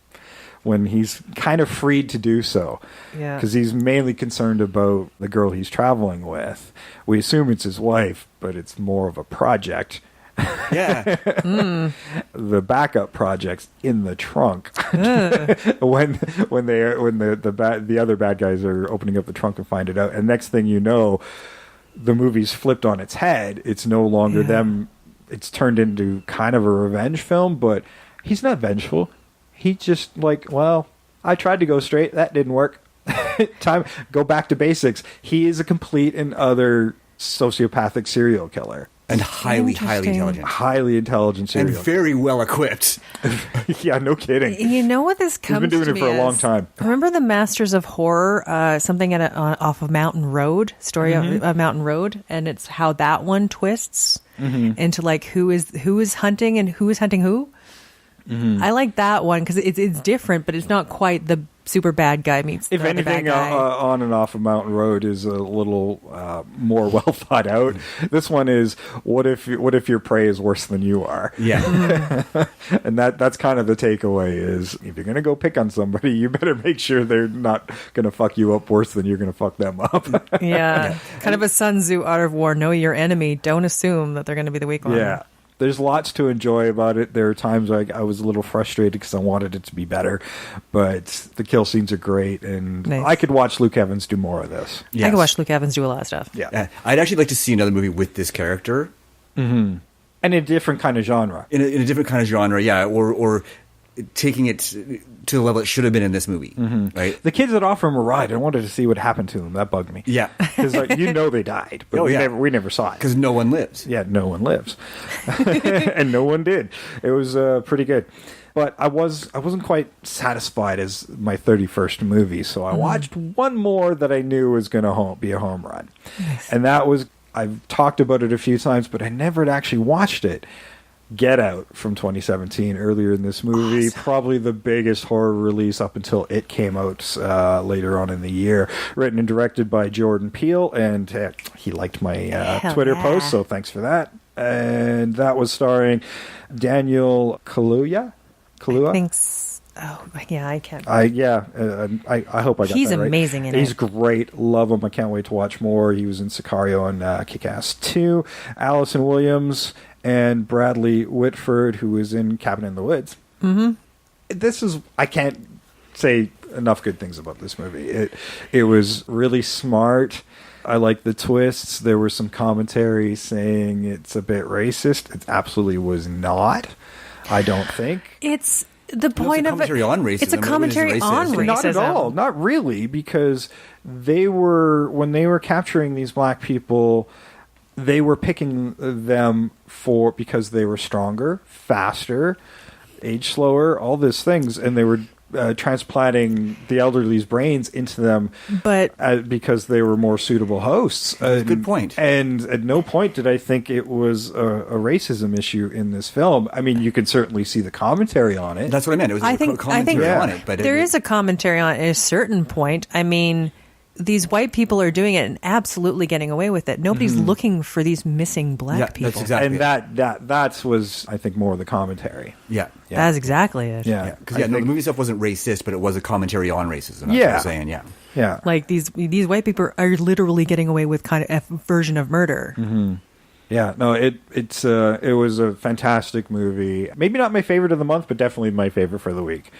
when he's kind of freed to do so. Yeah. Because he's mainly concerned about the girl he's traveling with. We assume it's his wife, but it's more of a project. Yeah. The backup project's in the trunk. when the other bad guys are opening up the trunk and find it out. And next thing you know, the movie's flipped on its head. It's no longer them. It's turned into kind of a revenge film, but he's not vengeful. He just I I tried to go straight. That didn't work. Go back to basics. He is a complete and utter sociopathic serial killer. And highly intelligent. Highly intelligent serial and very well equipped. Yeah, no kidding. You know what this comes to He's been doing it for a long time. Remember the Masters of Horror, something off of Mountain Road, story of Mountain Road, and it's how that one twists into like who is hunting and who is hunting who. I like that one because it's different, but it's not quite the super bad guy meets if the anything bad guy. On and off of Mountain Road is a little more well thought out. This one is what if your prey is worse than you are? Yeah. And that's kind of the takeaway is if you're gonna go pick on somebody, you better make sure they're not gonna fuck you up worse than you're gonna fuck them up. Yeah. Kind of a Sun Tzu Art of War. Know your enemy. Don't assume that they're gonna be the weak one. Yeah. There's lots to enjoy about it. There are times I was a little frustrated because I wanted it to be better, but the kill scenes are great, and Nice. I could watch Luke Evans do more of this. I could watch Luke Evans do a lot of stuff. Yeah. I'd actually like to see another movie with this character. And a different kind of genre. In a different kind of genre, yeah, or taking it to the level it should have been in this movie, right? The kids that offer him a ride, I wanted to see what happened to them. That bugged me. Yeah. Because they died, but we never saw it. Because no one lives. Yeah, no one lives. And no one did. It was pretty good. But I wasn't quite satisfied as my 31st movie, so I watched one more that I knew was going to be a home run. Nice. And that was, I've talked about it a few times, but I never had actually watched it. Get Out from 2017, earlier in this movie. Awesome. Probably the biggest horror release up until it came out later on in the year. Written and directed by Jordan Peele, and he liked my Twitter post, so thanks for that. And that was starring Daniel Kaluuya? I think so. Oh, yeah, I can't. I hope I got He's that right. amazing in He's it. great. Love him. I can't wait to watch more. He was in Sicario and Kick-Ass 2. Allison Williams and Bradley Whitford, who was in Cabin in the Woods. This is, I can't say enough good things about this movie. It was really smart. I like the twists. There was some commentary saying it's a bit racist. It absolutely was not. I don't think. It's the point of it. It's a commentary on racism. Not at all. Not really, because when they were capturing these black people, they were picking them because they were stronger, faster, age slower, all these things, and they were transplanting the elderly's brains into them, but because they were more suitable hosts. Good point. And at no point did I think it was a racism issue in this film. I mean, you can certainly see the commentary on it. That's what I meant. It was a commentary on it. But there is a commentary on it at a certain point. I mean, these white people are doing it and absolutely getting away with it. Nobody's looking for these missing black people. That's exactly and that was, I think, more of the commentary. Yeah. That's exactly it. Yeah. Because the movie stuff wasn't racist, but it was a commentary on racism. That's what I'm saying, Yeah. Like these white people are literally getting away with kind of a version of murder. Yeah, no, it was a fantastic movie. Maybe not my favorite of the month, but definitely my favorite for the week.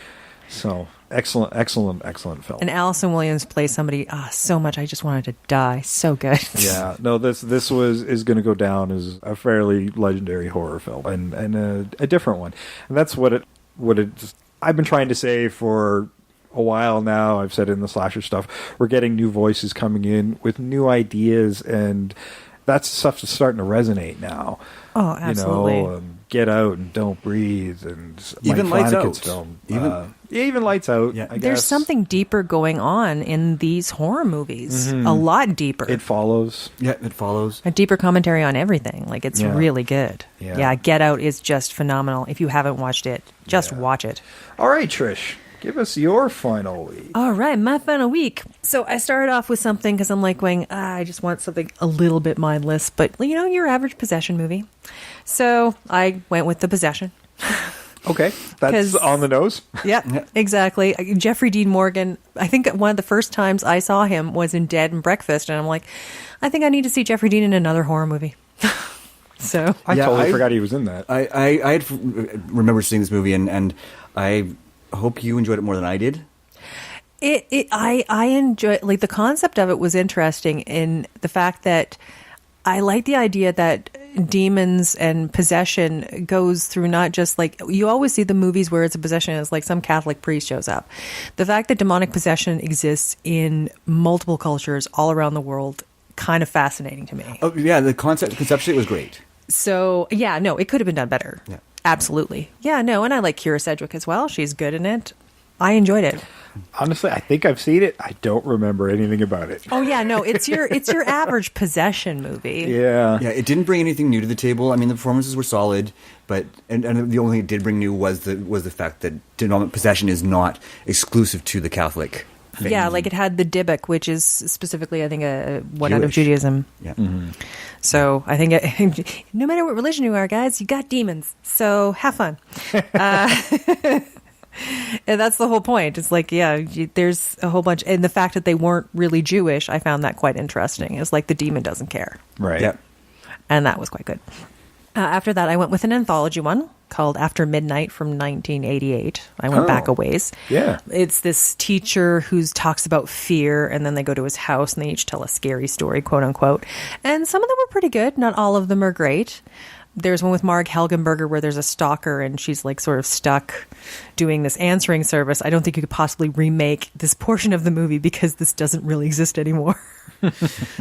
So excellent film. And Allison Williams plays somebody so much I just wanted to die. So good. Yeah, no, this is going to go down as a fairly legendary horror film and a different one. And that's what I've been trying to say for a while now. I've said in the slasher stuff, we're getting new voices coming in with new ideas, and that's stuff that's starting to resonate now. Oh, absolutely. Get Out and Don't Breathe and even Mike Lights Flanagan's Out. film. Even Lights Out. Yeah. I guess. There's something deeper going on in these horror movies. A lot deeper. It Follows. Yeah, It Follows. A deeper commentary on everything. Like, it's really good. Yeah. Get Out is just phenomenal. If you haven't watched it, just watch it. All right, Trish. Give us your final week. All right, my final week. So I started off with something because I'm like going, I just want something a little bit mindless, but your average possession movie. So I went with The Possession. Okay, that's on the nose. Yeah, exactly. Jeffrey Dean Morgan, I think one of the first times I saw him was in Dead and Breakfast, and I'm like, I think I need to see Jeffrey Dean in another horror movie. So I totally forgot he was in that. I remember seeing this movie, and I hope you enjoyed it more than I did. I enjoy, like, the concept of it was interesting in the fact that I like the idea that demons and possession goes through not just like, you always see the movies where it's a possession, it's like some Catholic priest shows up. The fact that demonic possession exists in multiple cultures all around the world, kind of fascinating to me. Oh, yeah, the conceptually was great. So, yeah, no, it could have been done better. Yeah. Absolutely. Yeah, no, and I like Kira Sedgwick as well. She's good in it. I enjoyed it. Honestly, I think I've seen it. I don't remember anything about it. Oh yeah, no, it's your average possession movie. Yeah. Yeah, it didn't bring anything new to the table. I mean, the performances were solid, but and the only thing it did bring new was the fact that demonic possession is not exclusive to the Catholic faith. Yeah, like it had the Dybbuk, which is specifically, I think, one out of Jewish. Judaism. Yeah. Mm-hmm. So I think no matter what religion you are, guys, you got demons. So have fun. And that's the whole point. It's like, yeah, there's a whole bunch. And the fact that they weren't really Jewish, I found that quite interesting. It's like the demon doesn't care. Right. Yeah. And that was quite good. After that, I went with an anthology one called After Midnight from 1988. I went back a ways. Yeah. It's this teacher who talks about fear, and then they go to his house and they each tell a scary story, quote unquote. And some of them were pretty good. Not all of them are great. There's one with Marg Helgenberger where there's a stalker and she's like sort of stuck doing this answering service. I don't think you could possibly remake this portion of the movie because this doesn't really exist anymore.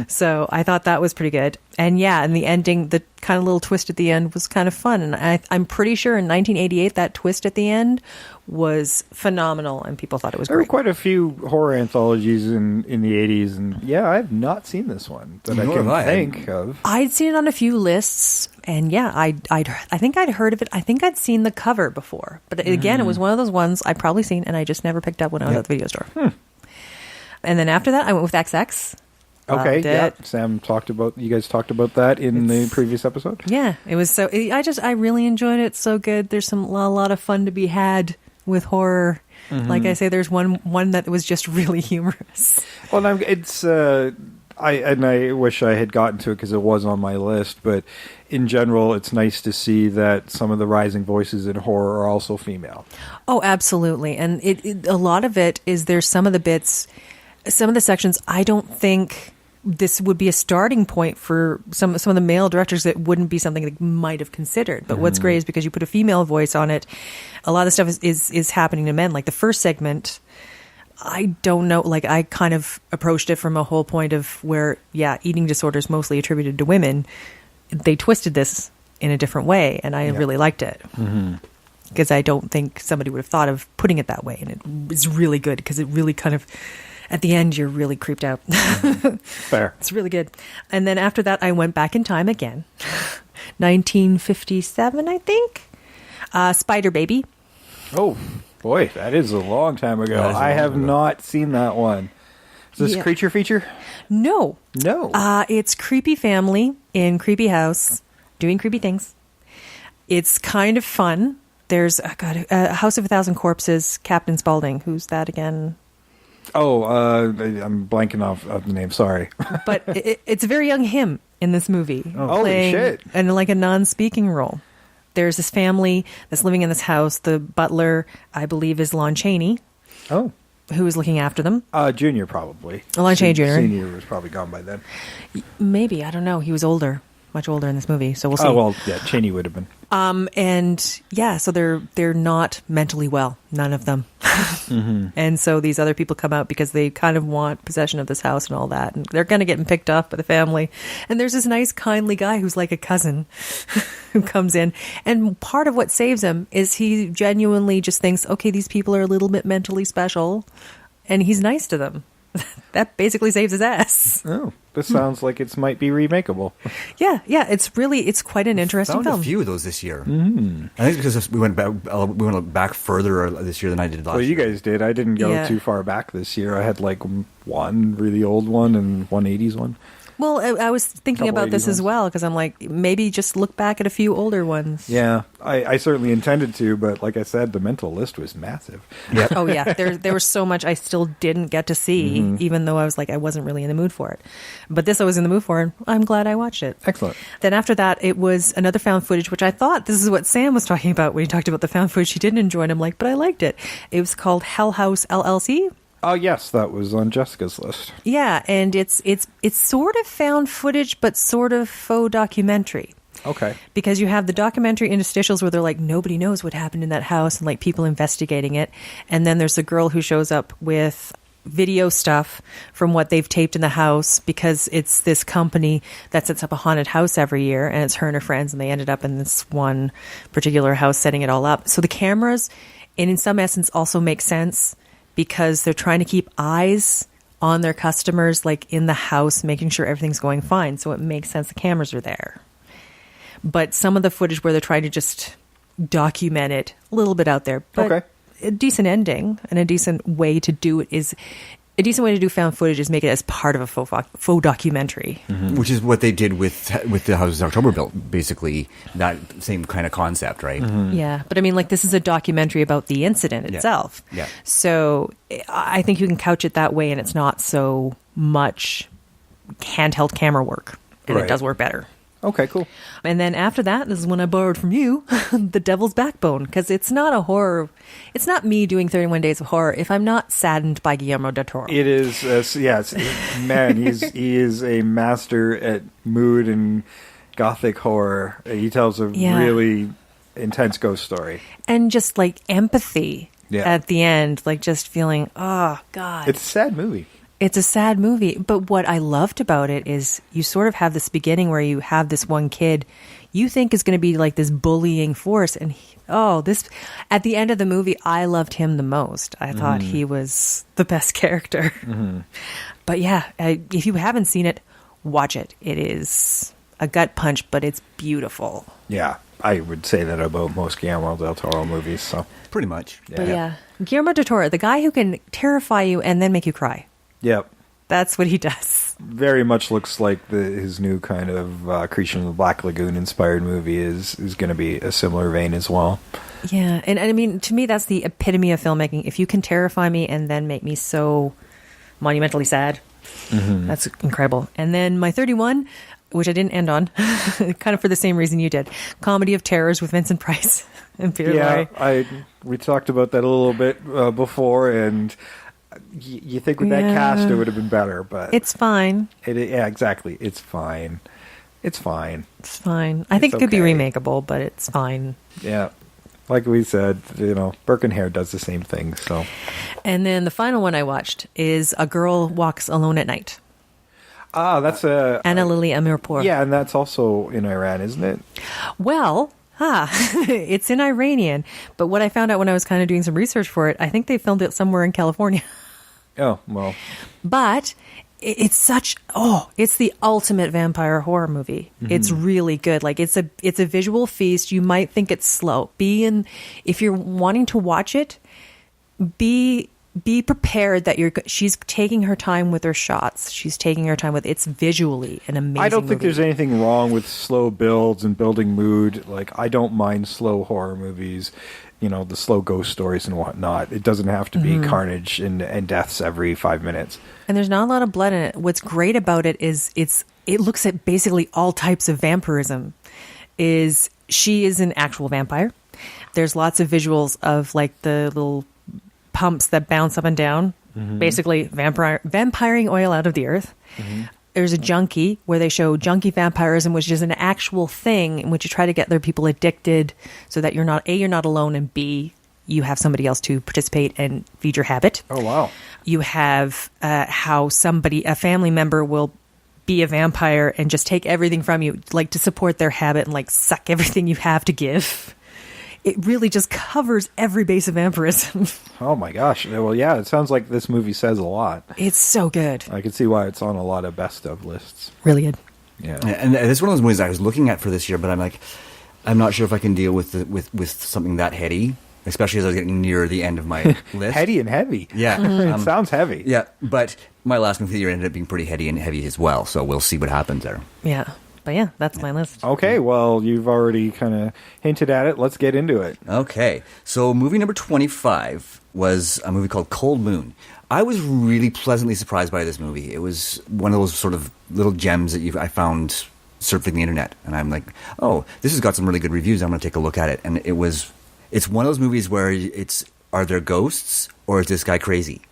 So I thought that was pretty good. And yeah, and the ending, the kind of little twist at the end was kind of fun. And I'm pretty sure in 1988 that twist at the end was phenomenal and people thought it was There were great. quite a few horror anthologies in the 80s, and yeah, I've not seen this one that Nor have I I. can think of. I'd seen it on a few lists, and yeah, I think I'd heard of it. I think I'd seen the cover before, but again, it was one of those ones I'd probably seen, and I just never picked up when I was at the video store. And then after that, I went with XX. Okay, Loved yeah. it. You guys talked about that in the previous episode? Yeah, it was so. I really enjoyed it. It's so good. There's a lot of fun to be had with horror. Like I say, there's one that was just really humorous. Well, I wish I had gotten to it because it was on my list, but in general, it's nice to see that some of the rising voices in horror are also female. Oh, absolutely. And a lot of it is there's some of the bits, some of the sections, I don't think this would be a starting point for some of the male directors. That wouldn't be something they might have considered. But what's great is because you put a female voice on it, a lot of stuff is happening to men. Like the first segment, I don't know, like I kind of approached it from a whole point of where, yeah, eating disorders mostly attributed to women. They twisted this in a different way, and I really liked it. Because I don't think somebody would have thought of putting it that way. And it was really good because it really kind of, at the end, you're really creeped out. Fair. It's really good. And then after that, I went back in time again. 1957, I think. Spider Baby. Oh, boy, that is a long time ago. I have not seen that one. Is this a creature feature? No. No. It's creepy family in creepy house doing creepy things. It's kind of fun. There's a House of a Thousand Corpses, Captain Spaulding. Who's that again? Oh, I'm blanking off the name. Sorry. But it's a very young him in this movie. Holy shit. And like a non-speaking role. There's this family that's living in this house. The butler, I believe, is Lon Chaney. Oh. Who is looking after them. Junior, probably. Lon Chaney Jr. Senior was probably gone by then. Maybe. I don't know. He was older. Much older in this movie. So we'll see. Oh, well, yeah, Chaney would have been. And yeah, so they're not mentally well. None of them. And so these other people come out because they kind of want possession of this house and all that. And they're going to get picked up by the family. And there's this nice, kindly guy who's like a cousin who comes in. And part of what saves him is he genuinely just thinks, okay, these people are a little bit mentally special. And he's nice to them. That basically saves his ass. Oh, this sounds like it might be remakeable. Yeah, it's quite an interesting found film. a few of those this year. I think it's because we went back further this year than I did last year. Well, you guys did. I didn't go too far back this year. I had like one really old one and one 80s one. Well, I was thinking about this as well because I'm like, maybe just look back at a few older ones. Yeah, I certainly intended to, but like I said, the mental list was massive. Yeah. Oh yeah, there was so much I still didn't get to see, even though I was like I wasn't really in the mood for it. But this I was in the mood for, and I'm glad I watched it. Excellent. Then after that, it was another found footage, which I thought this is what Sam was talking about when he talked about the found footage he didn't enjoy, and I'm like, but I liked it. It was called Hell House LLC. Oh, yes, that was on Jessica's list. Yeah, and it's sort of found footage, but sort of faux documentary. Okay. Because you have the documentary interstitials where they're like, nobody knows what happened in that house, and like people investigating it. And then there's a girl who shows up with video stuff from what they've taped in the house, because it's this company that sets up a haunted house every year, and it's her and her friends, and they ended up in this one particular house setting it all up. So the cameras, and in some essence, also make sense because they're trying to keep eyes on their customers, like in the house, making sure everything's going fine. So it makes sense the cameras are there. But some of the footage where they're trying to just document it, a little bit out there. But okay. A decent ending and a decent way to do it is... A decent way to do found footage is make it as part of a faux documentary. Mm-hmm. Which is what they did with the Houses October built, basically that same kind of concept, right? Mm-hmm. Yeah, but I mean, like, this is a documentary about the incident itself. Yeah. So I think you can couch it that way, and it's not so much handheld camera work, and Right. it does work better. Okay, cool. And then after that, this is when I borrowed from you The Devil's Backbone, because it's not a horror. It's not me doing 31 Days of Horror if I'm not saddened by Guillermo del Toro. It is, man, he is a master at mood and gothic horror. He tells a really intense ghost story. And just like empathy at the end, like just feeling, oh, God. It's a sad movie. It's a sad movie, but what I loved about it is you sort of have this beginning where you have this one kid you think is going to be like this bullying force, and this at the end of the movie, I loved him the most. I thought he was the best character. Mm-hmm. But yeah, if you haven't seen it, watch it. It is a gut punch, but it's beautiful. Yeah, I would say that about most Guillermo del Toro movies. So pretty much. But yeah, Guillermo del Toro, the guy who can terrify you and then make you cry. Yep. That's what he does. Very much looks like his new kind of Creature of the Black Lagoon inspired movie is going to be a similar vein as well. Yeah, and I mean, to me, that's the epitome of filmmaking. If you can terrify me and then make me so monumentally sad, that's incredible. And then my 31, which I didn't end on, kind of for the same reason you did, Comedy of Terrors with Vincent Price and Peter Lorre. We talked about that a little bit before, and... You think with that cast it would have been better, but it's fine. Exactly. It's fine. It's fine. It's fine. I think it could be remakeable, but it's fine. Yeah, like we said, Birkenhair does the same thing. So, and then the final one I watched is A Girl Walks Alone at Night. That's Anna Lily Amirpour. Yeah, and that's also in Iran, isn't it? Well. It's in Iranian, but what I found out when I was kind of doing some research for it, I think they filmed it somewhere in California. Oh, well. But it's it's the ultimate vampire horror movie. Mm-hmm. It's really good. Like it's a visual feast. You might think it's slow. If you're wanting to watch it, be prepared that she's taking her time with her shots. She's taking her time with it's visually an amazing I don't think movie. there's anything wrong with slow builds and building mood. Like, I don't mind slow horror movies, the slow ghost stories and whatnot. It doesn't have to be carnage and deaths every 5 minutes. And there's not a lot of blood in it. What's great about it is it looks at basically all types of vampirism. She is an actual vampire. There's lots of visuals of like the little pumps that bounce up and down, basically vampiring oil out of the earth. There's a junkie where they show junkie vampirism, which is an actual thing in which you try to get their people addicted so that you're not alone, and B, you have somebody else to participate and feed your habit. Oh, wow. You have how a family member will be a vampire and just take everything from you, like to support their habit and like suck everything you have to give. It really just covers every base of vampirism. Oh my gosh. Well, yeah, it sounds like this movie says a lot. It's so good. I can see why it's on a lot of best of lists. Really good. Yeah. And it's one of those movies I was looking at for this year, but I'm not sure if I can deal with something that heady, especially as I was getting near the end of my list. Heady and heavy. Yeah. It sounds heavy. Yeah, but my last movie of the year ended up being pretty heady and heavy as well, so we'll see what happens there. Yeah. But yeah, that's my list. Okay, well, you've already kind of hinted at it. Let's get into it. Okay, so movie number 25 was a movie called Cold Moon. I was really pleasantly surprised by this movie. It was one of those sort of little gems that I found surfing the internet. And I'm like, oh, this has got some really good reviews. I'm going to take a look at it. And it's one of those movies where are there ghosts or is this guy crazy?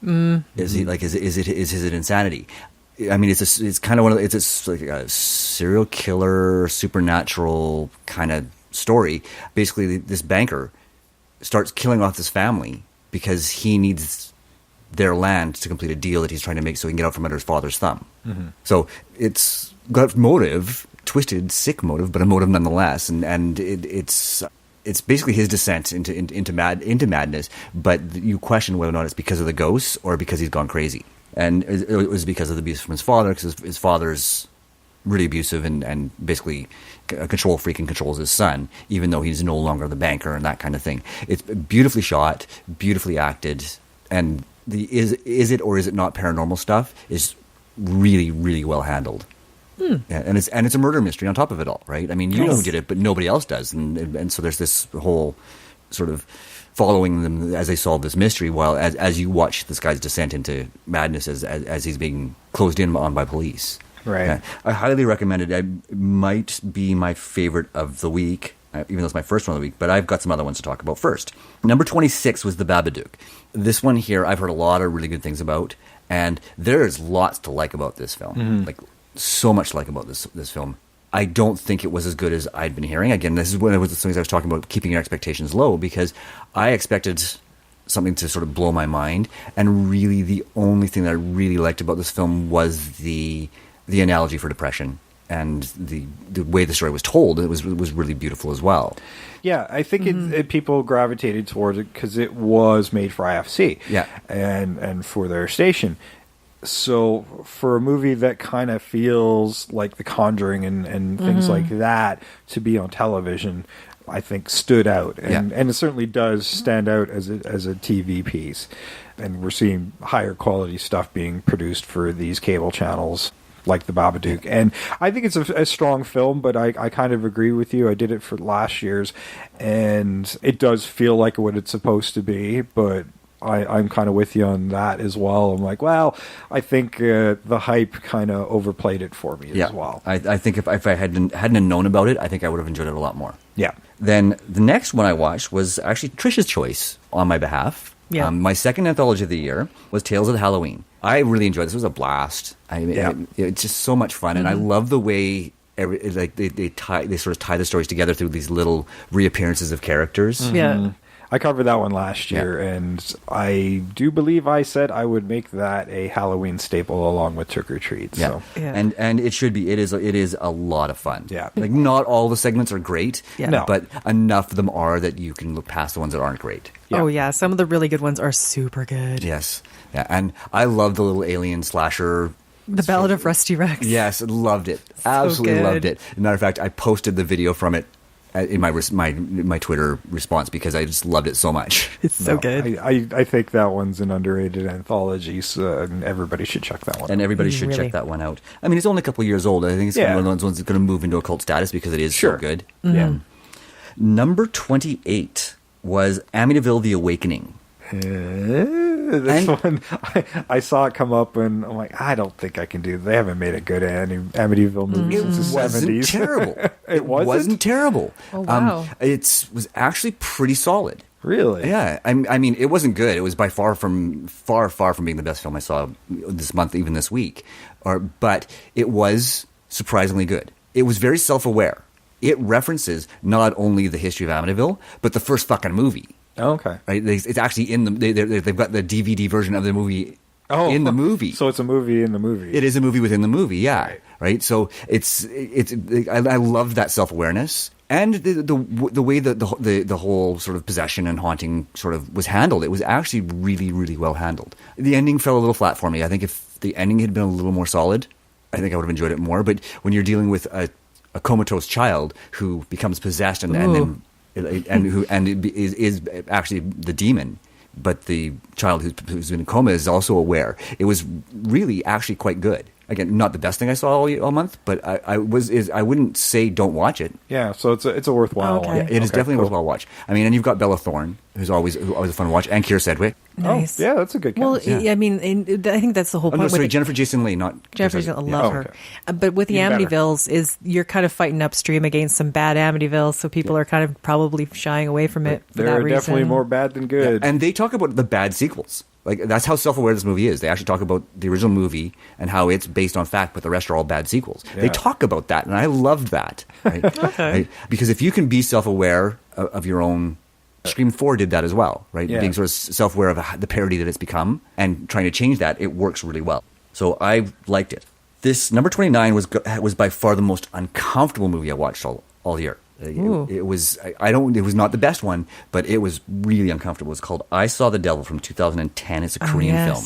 Is he is it insanity? I mean, it's kind of one of it's like a serial killer, supernatural kind of story. Basically, this banker starts killing off this family because he needs their land to complete a deal that he's trying to make so he can get out from under his father's thumb. Mm-hmm. So it's got motive, twisted, sick motive, but a motive nonetheless. And it's basically his descent into madness. But you question whether or not it's because of the ghosts or because he's gone crazy. And it was because of the abuse from his father, because his father's really abusive and basically a control freak and controls his son, even though he's no longer the banker and that kind of thing. It's beautifully shot, beautifully acted, and the is it or is it not paranormal stuff is really, really well handled. Yeah, and it's a murder mystery on top of it all, right? I mean, you know who did it, but nobody else does, and so there's this whole sort of following them as they solve this mystery, while as you watch this guy's descent into madness as he's being closed in on by police. Right. Yeah, I highly recommend it. It might be my favorite of the week, even though it's my first one of the week, but I've got some other ones to talk about first. Number 26 was The Babadook. This one here I've heard a lot of really good things about, and there's lots to like about this film. Mm-hmm. Like, so much to like about this film. I don't think it was as good as I'd been hearing. Again, this is one of the things I was talking about, keeping your expectations low, because I expected something to sort of blow my mind, and really the only thing that I really liked about this film was the analogy for depression and the way the story was told. It was really beautiful as well. Yeah, I think people gravitated towards it because it was made for IFC, and for their station. So for a movie that kind of feels like The Conjuring and things like that to be on television, I think stood out, and it certainly does stand out as a TV piece. And we're seeing higher quality stuff being produced for these cable channels, like The Babadook. And I think it's a strong film, but I kind of agree with you. I did it for last year's, and it does feel like what it's supposed to be, but I'm kind of with you on that as well. I'm like, well, I think the hype kind of overplayed it for me as well. I think if I hadn't known about it, I think I would have enjoyed it a lot more. Yeah. Then the next one I watched was actually Trish's choice on my behalf. Yeah. My second anthology of the year was Tales of Halloween. I really enjoyed this. It was a blast. It's just so much fun, and I love the way they sort of tie the stories together through these little reappearances of characters. Mm-hmm. Yeah. I covered that one last year, and I do believe I said I would make that a Halloween staple along with Trick or Treat. Yeah. So. And it should be. It is a lot of fun. Yeah. Like, not all the segments are great, No. but enough of them are that you can look past the ones that aren't great. Yeah. Oh, yeah. Some of the really good ones are super good. Yes. Yeah. And I love the little alien slasher. The Ballad of Rusty Rex. Yes, loved it. Absolutely good. loved it. As a matter of fact, I posted the video from it in my Twitter response because I just loved it so much. It's so good. I think that one's an underrated anthology, so everybody should check that one out. And everybody should check that one out. I mean, it's only a couple of years old. I think it's one of those ones that's going to move into a cult status because it is so good. Mm-hmm. Yeah. Number 28 was Amityville: The Awakening. This one, I saw it come up, and I'm like, I don't think I can do. They haven't made a good Amityville movie since the 70s. Terrible. It wasn't terrible. Oh, wow. It was actually pretty solid. Really? Yeah. I mean, it wasn't good. It was by far from being the best film I saw this month, even this week. But it was surprisingly good. It was very self-aware. It references not only the history of Amityville, but the first fucking movie. Oh, okay. Right? It's actually in they've got the DVD version of the movie in the movie. So it's a movie in the movie. It is a movie within the movie, yeah. Right? So I love that self-awareness. And the way that the whole sort of possession and haunting sort of was handled, it was actually really, really well handled. The ending fell a little flat for me. I think if the ending had been a little more solid, I think I would have enjoyed it more. But when you're dealing with a comatose child who becomes possessed and then is actually the demon, but the child who's in a coma is also aware. It was really actually quite good. Again, not the best thing I saw all month, but I wouldn't say don't watch it. Yeah, so it's a worthwhile one. Yeah, it is definitely a worthwhile watch. I mean, and you've got Bella Thorne, who's always a fun watch, and Keira Sedgwick. Nice. Oh, yeah, that's a good cast. Well, I mean, I think that's the whole point. No, sorry, Jennifer Jason Leigh, not Jennifer Jason Leigh. Love her. Okay. But with the Amityvilles, is you're kind of fighting upstream against some bad Amityvilles, so people are kind of probably shying away from it. They're definitely more bad than good. Yeah, and they talk about the bad sequels. Like, that's how self-aware this movie is. They actually talk about the original movie and how it's based on fact, but the rest are all bad sequels. Yeah. They talk about that, and I loved that. Right? Okay. Right? Because if you can be self-aware of your own... Scream 4 did that as well, right? Yeah. Being sort of self-aware of the parody that it's become and trying to change that, it works really well. So I liked it. This number 29 was by far the most uncomfortable movie I watched all year. It was it was not the best one, but it was really uncomfortable. It's called I Saw the Devil from 2010. It's a Korean film.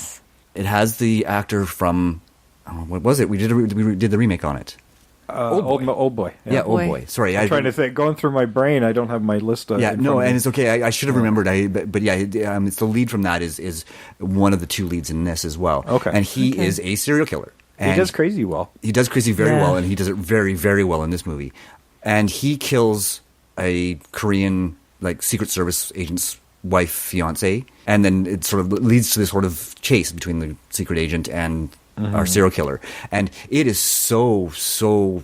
It has the actor from what was it? We did the remake on it. Old Boy. Yeah, Old Boy. Sorry, I'm trying to think. Going through my brain, I don't have my list. Yeah, no, and it's okay. I should have remembered. But yeah, it's the lead from that is one of the two leads in this as well. Okay, and he is a serial killer. He does crazy well. He does crazy very well, and he does it very, very well in this movie. And he kills a Korean Secret Service agent's wife, fiance, and then it sort of leads to this sort of chase between the secret agent and our serial killer. And it is so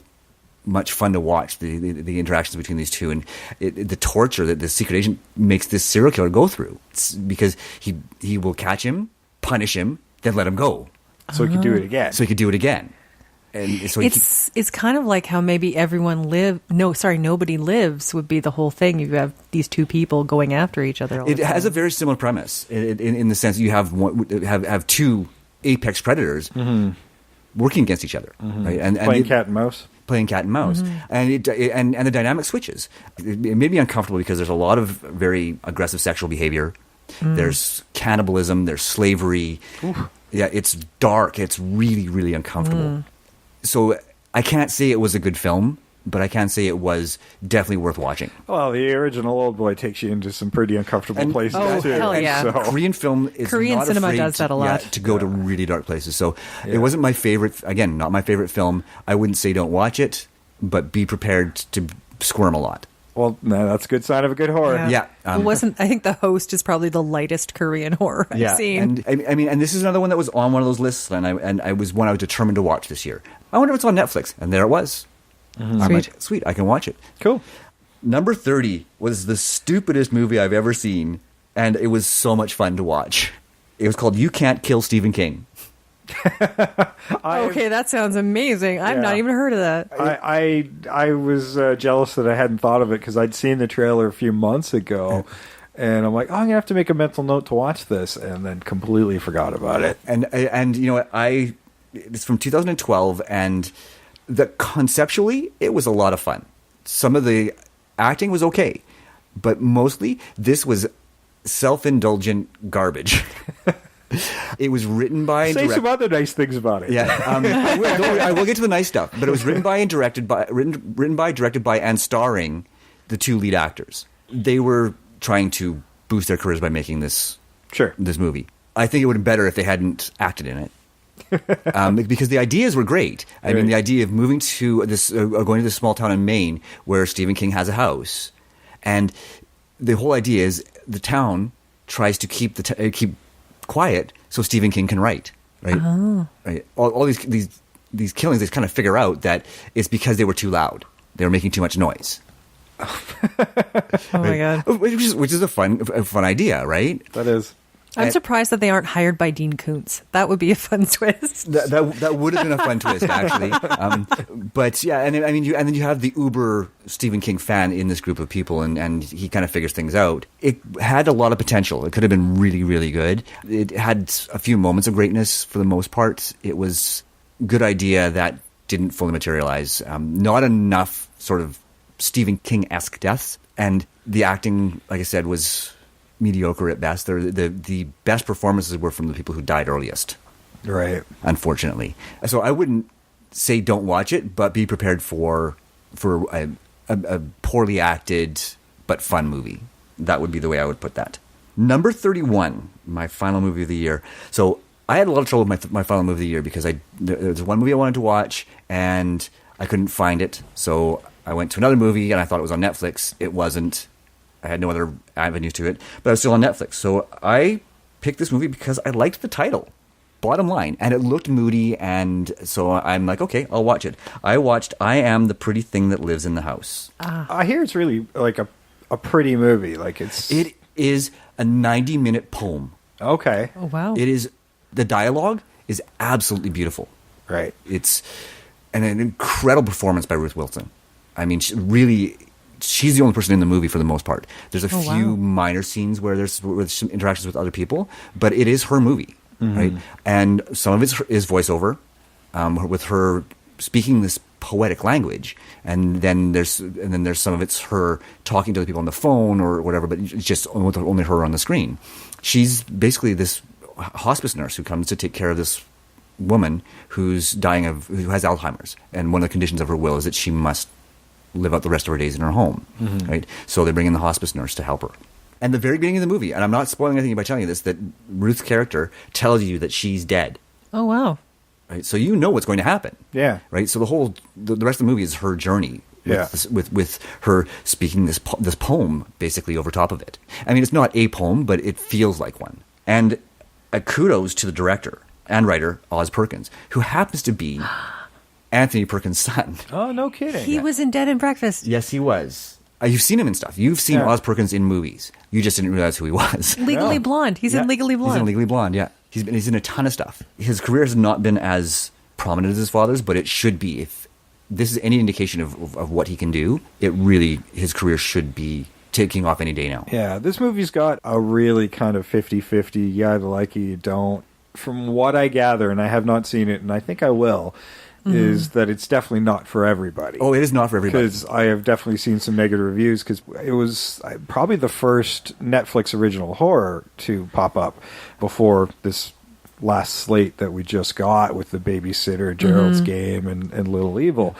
much fun to watch the interactions between these two, and the torture that the secret agent makes this serial killer go through. It's because he will catch him, punish him, then let him go. So he could do it again. And so it's kind of like how maybe nobody lives would be the whole thing. You have these two people going after each other. It has a very similar premise in the sense you have two apex predators working against each other, right? And playing cat and mouse. And the dynamic switches. It made me uncomfortable because there's a lot of very aggressive sexual behavior. There's cannibalism. There's slavery. Yeah, it's dark. It's really, really uncomfortable. So I can't say it was a good film, but I can say it was definitely worth watching. Well, the original Old Boy takes you into some pretty uncomfortable places too. Hell yeah. So Korean film is Korean not cinema afraid does that a lot. to go to really dark places. So it wasn't my favorite. Again, not my favorite film. I wouldn't say don't watch it, but be prepared to squirm a lot. Well, no, that's a good sign of a good horror. Yeah. I think The Host is probably the lightest Korean horror I've seen. And I mean, and this is another one that was on one of those lists, and I was one I was determined to watch this year. I wonder if it's on Netflix, and there it was. I'm like, sweet, I can watch it. Cool. Number 30 was the stupidest movie I've ever seen, and it was so much fun to watch. It was called You Can't Kill Stephen King. Okay, that sounds amazing. I've not even heard of that. I was jealous that I hadn't thought of it because I'd seen the trailer a few months ago, and I'm like, I'm gonna have to make a mental note to watch this, and then completely forgot about it. And you know what? It's from 2012, and conceptually it was a lot of fun. Some of the acting was okay, but mostly this was self-indulgent garbage. It was written by Say some other nice things about it. Yeah, I will get to the nice stuff. But it was written by and directed by, and starring the two lead actors. They were trying to boost their careers by making this movie. I think it would have been better if they hadn't acted in it, because the ideas were great. I mean, the idea of moving to this, going to this small town in Maine where Stephen King has a house, and the whole idea is the town tries to keep keep quiet so Stephen King can write, right? Right. All these killings, they kind of figure out that it's because they were too loud. They were making too much noise. Oh my god! Which is a fun idea, right? That is. I'm surprised that they aren't hired by Dean Koontz. That would be a fun twist. That would have been a fun twist, actually. But yeah, and I mean, then you have the uber Stephen King fan in this group of people, and he kind of figures things out. It had a lot of potential. It could have been really, really good. It had a few moments of greatness for the most part. It was a good idea that didn't fully materialize. Not enough sort of Stephen King-esque deaths, and the acting, like I said, was mediocre at best. The best performances were from the people who died earliest. Right. Unfortunately. So I wouldn't say don't watch it, but be prepared for a poorly acted but fun movie. That would be the way I would put that. Number 31, my final movie of the year. So I had a lot of trouble with my final movie of the year because there was one movie I wanted to watch and I couldn't find it. So I went to another movie and I thought it was on Netflix. It wasn't. I had no other avenues to it, but I was still on Netflix. So I picked this movie because I liked the title, bottom line, and it looked moody, and so I'm like, okay, I'll watch it. I watched I Am the Pretty Thing That Lives in the House. I hear it's really like a pretty movie. Like it is a 90-minute poem. Okay. Oh, wow. It is, the dialogue is absolutely beautiful. Right. It's an incredible performance by Ruth Wilson. I mean, she's the only person in the movie for the most part. There's a few minor scenes where there's some interactions with other people, but it is her movie, right? And some of it is voiceover, with her speaking this poetic language, and then there's some of it's her talking to other people on the phone or whatever, but it's just only her on the screen. She's basically this hospice nurse who comes to take care of this woman who has Alzheimer's, and one of the conditions of her will is that she must live out the rest of her days in her home, right? So they bring in the hospice nurse to help her. And the very beginning of the movie, and I'm not spoiling anything by telling you this, that Ruth's character tells you that she's dead. Oh, wow. Right? So you know what's going to happen. Yeah. Right? So the rest of the movie is her journey with her speaking this poem basically over top of it. I mean, it's not a poem, but it feels like one. And kudos to the director and writer, Oz Perkins, who happens to be Anthony Perkins' son. Oh, no kidding. He was in Dead and Breakfast. Yes, he was. You've seen him in stuff. You've seen Oz Perkins in movies. You just didn't realize who he was. Legally Blonde. He's in Legally Blonde. He's in Legally Blonde, yeah. He's in a ton of stuff. His career has not been as prominent as his father's, but it should be. If this is any indication of what he can do, his career should be taking off any day now. Yeah, this movie's got a really kind of 50-50, you either like it, you don't. From what I gather, and I have not seen it, and I think I will, is that it's definitely not for everybody. Oh, it is not for everybody. Because I have definitely seen some negative reviews, because it was probably the first Netflix original horror to pop up before this last slate that we just got with the Babysitter, Gerald's Game, and Little Evil.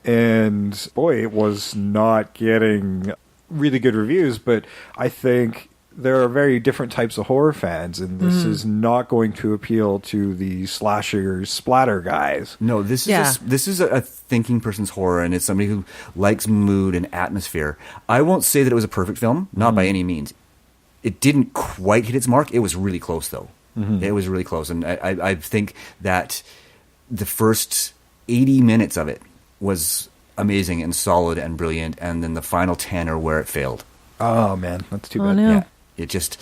And boy, it was not getting really good reviews, but I think there are very different types of horror fans, and this is not going to appeal to the slasher splatter guys. No, this is a thinking person's horror, and it's somebody who likes mood and atmosphere. I won't say that it was a perfect film, not by any means. It didn't quite hit its mark. It was really close, though. It was really close, and I think that the first 80 minutes of it was amazing and solid and brilliant, and then the final 10 are where it failed. Oh, man, that's too bad. No. Yeah. It just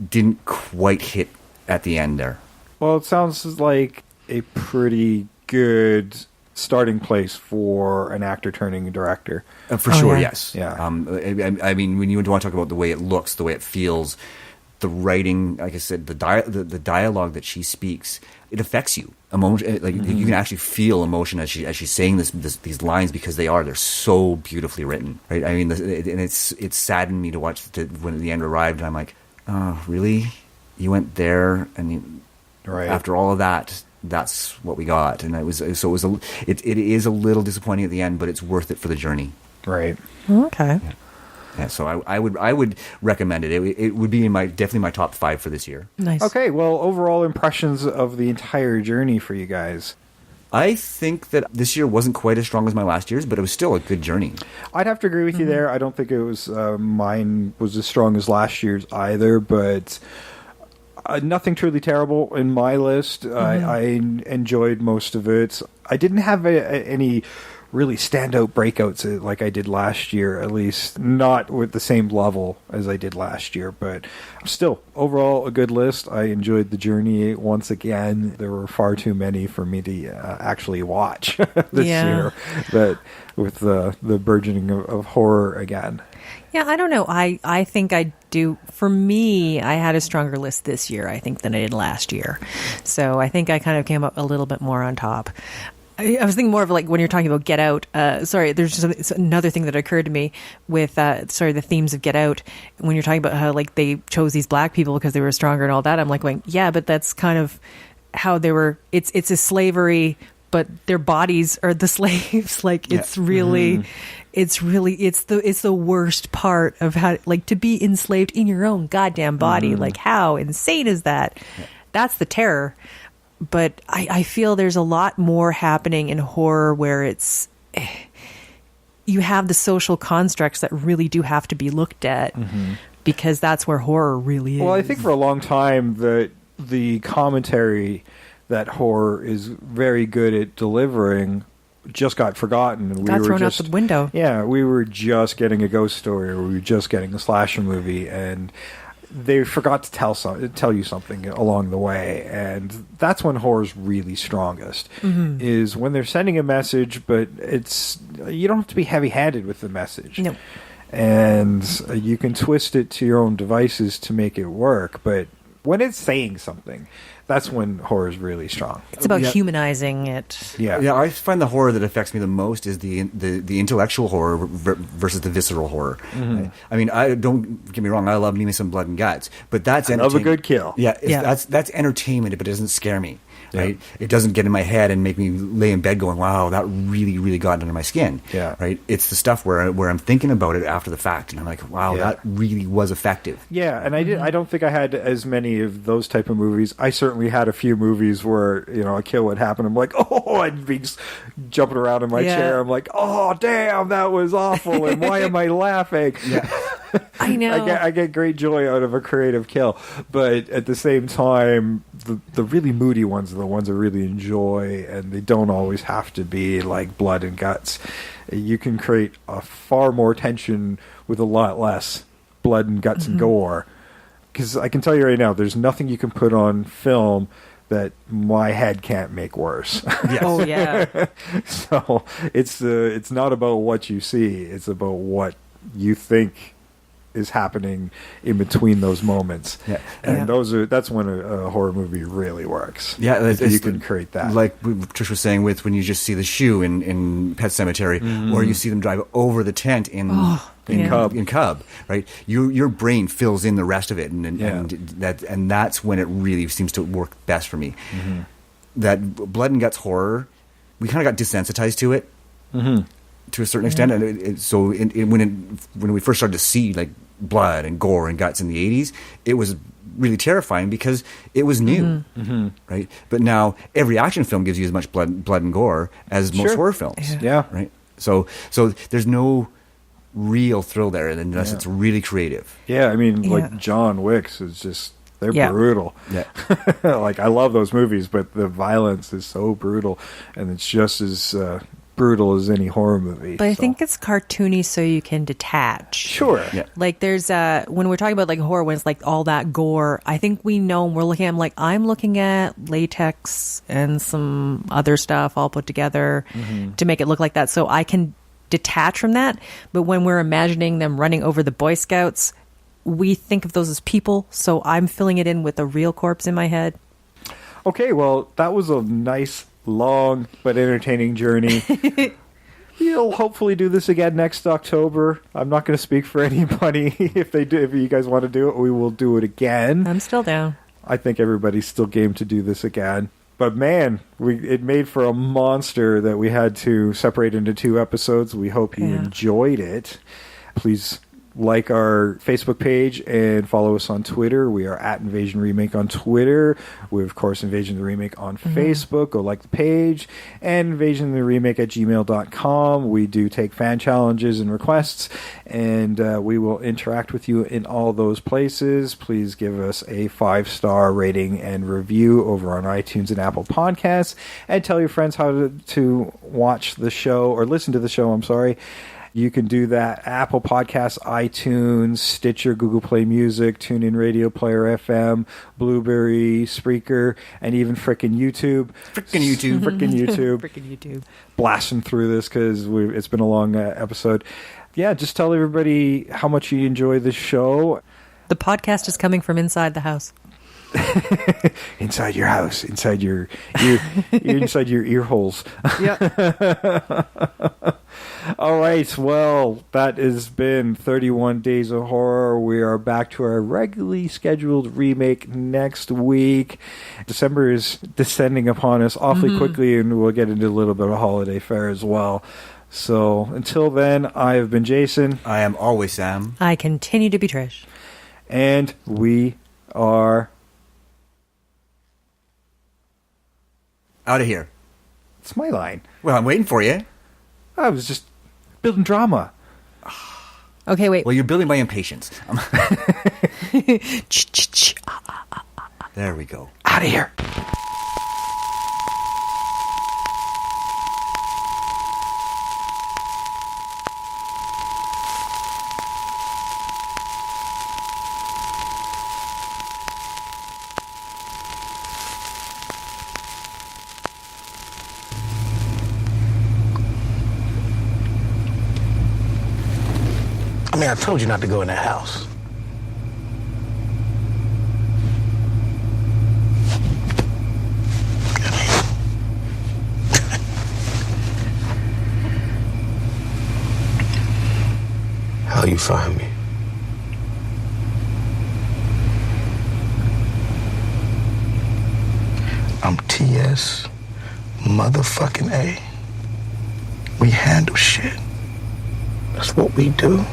didn't quite hit at the end there. Well, it sounds like a pretty good starting place for an actor turning a director. For sure, yes. Yeah. I mean, when you want to talk about the way it looks, the way it feels, the writing, like I said, the dialogue that she speaks, it affects you. Emotion, like you can actually feel emotion as she's saying these lines, because they're so beautifully written, right? I mean, and it's saddened me to watch when the end arrived, and I'm like, oh, really? You went there, and after all of that, that's what we got, and it is a little disappointing at the end, but it's worth it for the journey. Right. Okay. Yeah, so I would recommend it. It would be definitely my top 5 for this year. Nice. Okay, well, overall impressions of the entire journey for you guys. I think that this year wasn't quite as strong as my last year's, but it was still a good journey. I'd have to agree with you there. I don't think it was mine was as strong as last year's either, but nothing truly terrible in my list. I enjoyed most of it. I didn't have any really standout breakouts like I did last year, at least not with the same level as I did last year, but still, overall, a good list. I enjoyed the journey once again. There were far too many for me to actually watch this year, but with the burgeoning of horror again. Yeah, I don't know. I think I do. For me, I had a stronger list this year, I think, than I did last year. So I think I kind of came up a little bit more on top. I was thinking more of like when you're talking about Get Out. Sorry, there's just another thing that occurred to me with the themes of Get Out. When you're talking about how like they chose these black people because they were stronger and all that, I'm like going, yeah, but that's kind of how they were. It's a slavery, but their bodies are the slaves. Like it's really, it's the worst part of how like to be enslaved in your own goddamn body. Like how insane is that? Yeah. That's the terror. But I feel there's a lot more happening in horror where it's you have the social constructs that really do have to be looked at because that's where horror really is. Well, I think for a long time the commentary that horror is very good at delivering just got forgotten. And got thrown out the window. Yeah, we were just getting a ghost story, or we were just getting a slasher movie, and they forgot to tell you something along the way, and that's when horror's really strongest. Is when they're sending a message, but you don't have to be heavy-handed with the message. No. And you can twist it to your own devices to make it work, but when it's saying something, that's when horror is really strong. It's about humanizing it. Yeah. I find the horror that affects me the most is the intellectual horror versus the visceral horror. I mean, I don't get me wrong. I love me some blood and guts, but that's I love a good kill. That's entertainment, but it doesn't scare me. Right? It doesn't get in my head and make me lay in bed going, "Wow, that really, really got under my skin." Yeah. Right. It's the stuff where I'm thinking about it after the fact, and I'm like, "Wow, that really was effective." Yeah, and I don't think I had as many of those type of movies. I certainly had a few movies where a kill would happen. I'm like, "Oh," I'd be jumping around in my chair. I'm like, "Oh, damn, that was awful!" And why am I laughing? Yeah. I know. I get great joy out of a creative kill, but at the same time, the really moody ones are the ones I really enjoy, and they don't always have to be like blood and guts. You can create a far more tension with a lot less blood and guts and gore. Because I can tell you right now, there's nothing you can put on film that my head can't make worse. Yes. Oh yeah. So it's not about what you see; it's about what you think is happening in between those moments. Yeah. And that's when a horror movie really works. Yeah, you can create that. Like Trish was saying with when you just see the shoe in Pet Sematary, or you see them drive over the tent in Cub, right? Your brain fills in the rest of it, and that's when it really seems to work best for me. That blood and guts horror, we kind of got desensitized to it. To a certain extent, and when we first started to see like blood and gore and guts in the 80s, it was really terrifying because it was new, right? But now every action film gives you as much blood and gore as most horror films, right? So there's no real thrill there unless it's really creative. Yeah, I mean, like John Wick's is just. They're brutal. Yeah. Like, I love those movies, but the violence is so brutal, and it's just as brutal as any horror movie. But I think it's cartoony so you can detach. Sure. Yeah. Like, there's when we're talking about like horror, when it's like all that gore, I think we know, and we're looking at, I'm looking at latex and some other stuff all put together to make it look like that, so I can detach from that. But when we're imagining them running over the Boy Scouts, we think of those as people, so I'm filling it in with a real corpse in my head. Okay, well, that was a nice, long, but entertaining journey. We'll hopefully do this again next October. I'm not going to speak for anybody. If you guys want to do it, we will do it again. I'm still down. I think everybody's still game to do this again. But man, it made for a monster that we had to separate into 2 episodes. We hope you enjoyed it. Please like our Facebook page and follow us on Twitter. We are at Invasion Remake on Twitter. We have, of course, Invasion the Remake on Facebook. Go like the page. And invasiontheremake@gmail.com. We do take fan challenges and requests, and we will interact with you in all those places. Please give us a 5-star rating and review over on iTunes and Apple Podcasts, and tell your friends how to watch the show, or listen to the show, I'm sorry. You can do that Apple Podcasts, iTunes, Stitcher, Google Play Music, TuneIn Radio, Player FM, Blueberry, Spreaker, and even frickin' YouTube. Frickin' YouTube. Blasting through this because it's been a long episode. Yeah, just tell everybody how much you enjoy the show. The podcast is coming from inside the house. Inside your house, inside your inside your ear holes. Yeah. All right, well, that has been 31 Days of Horror. We are back to our regularly scheduled remake next week. December is descending upon us awfully quickly, and we'll get into a little bit of holiday fare as well. So until then, I have been Jason. I am always Sam. I continue to be Trish. And we are out of here. It's my line. Well, I'm waiting for you. I was just building drama. Okay, wait. Well, you're building my impatience. There we go. Out of here. Man, I told you not to go in that house. How you find me? I'm T.S. motherfucking A. We handle shit. That's what we do.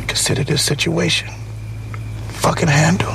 Consider this situation fucking handle.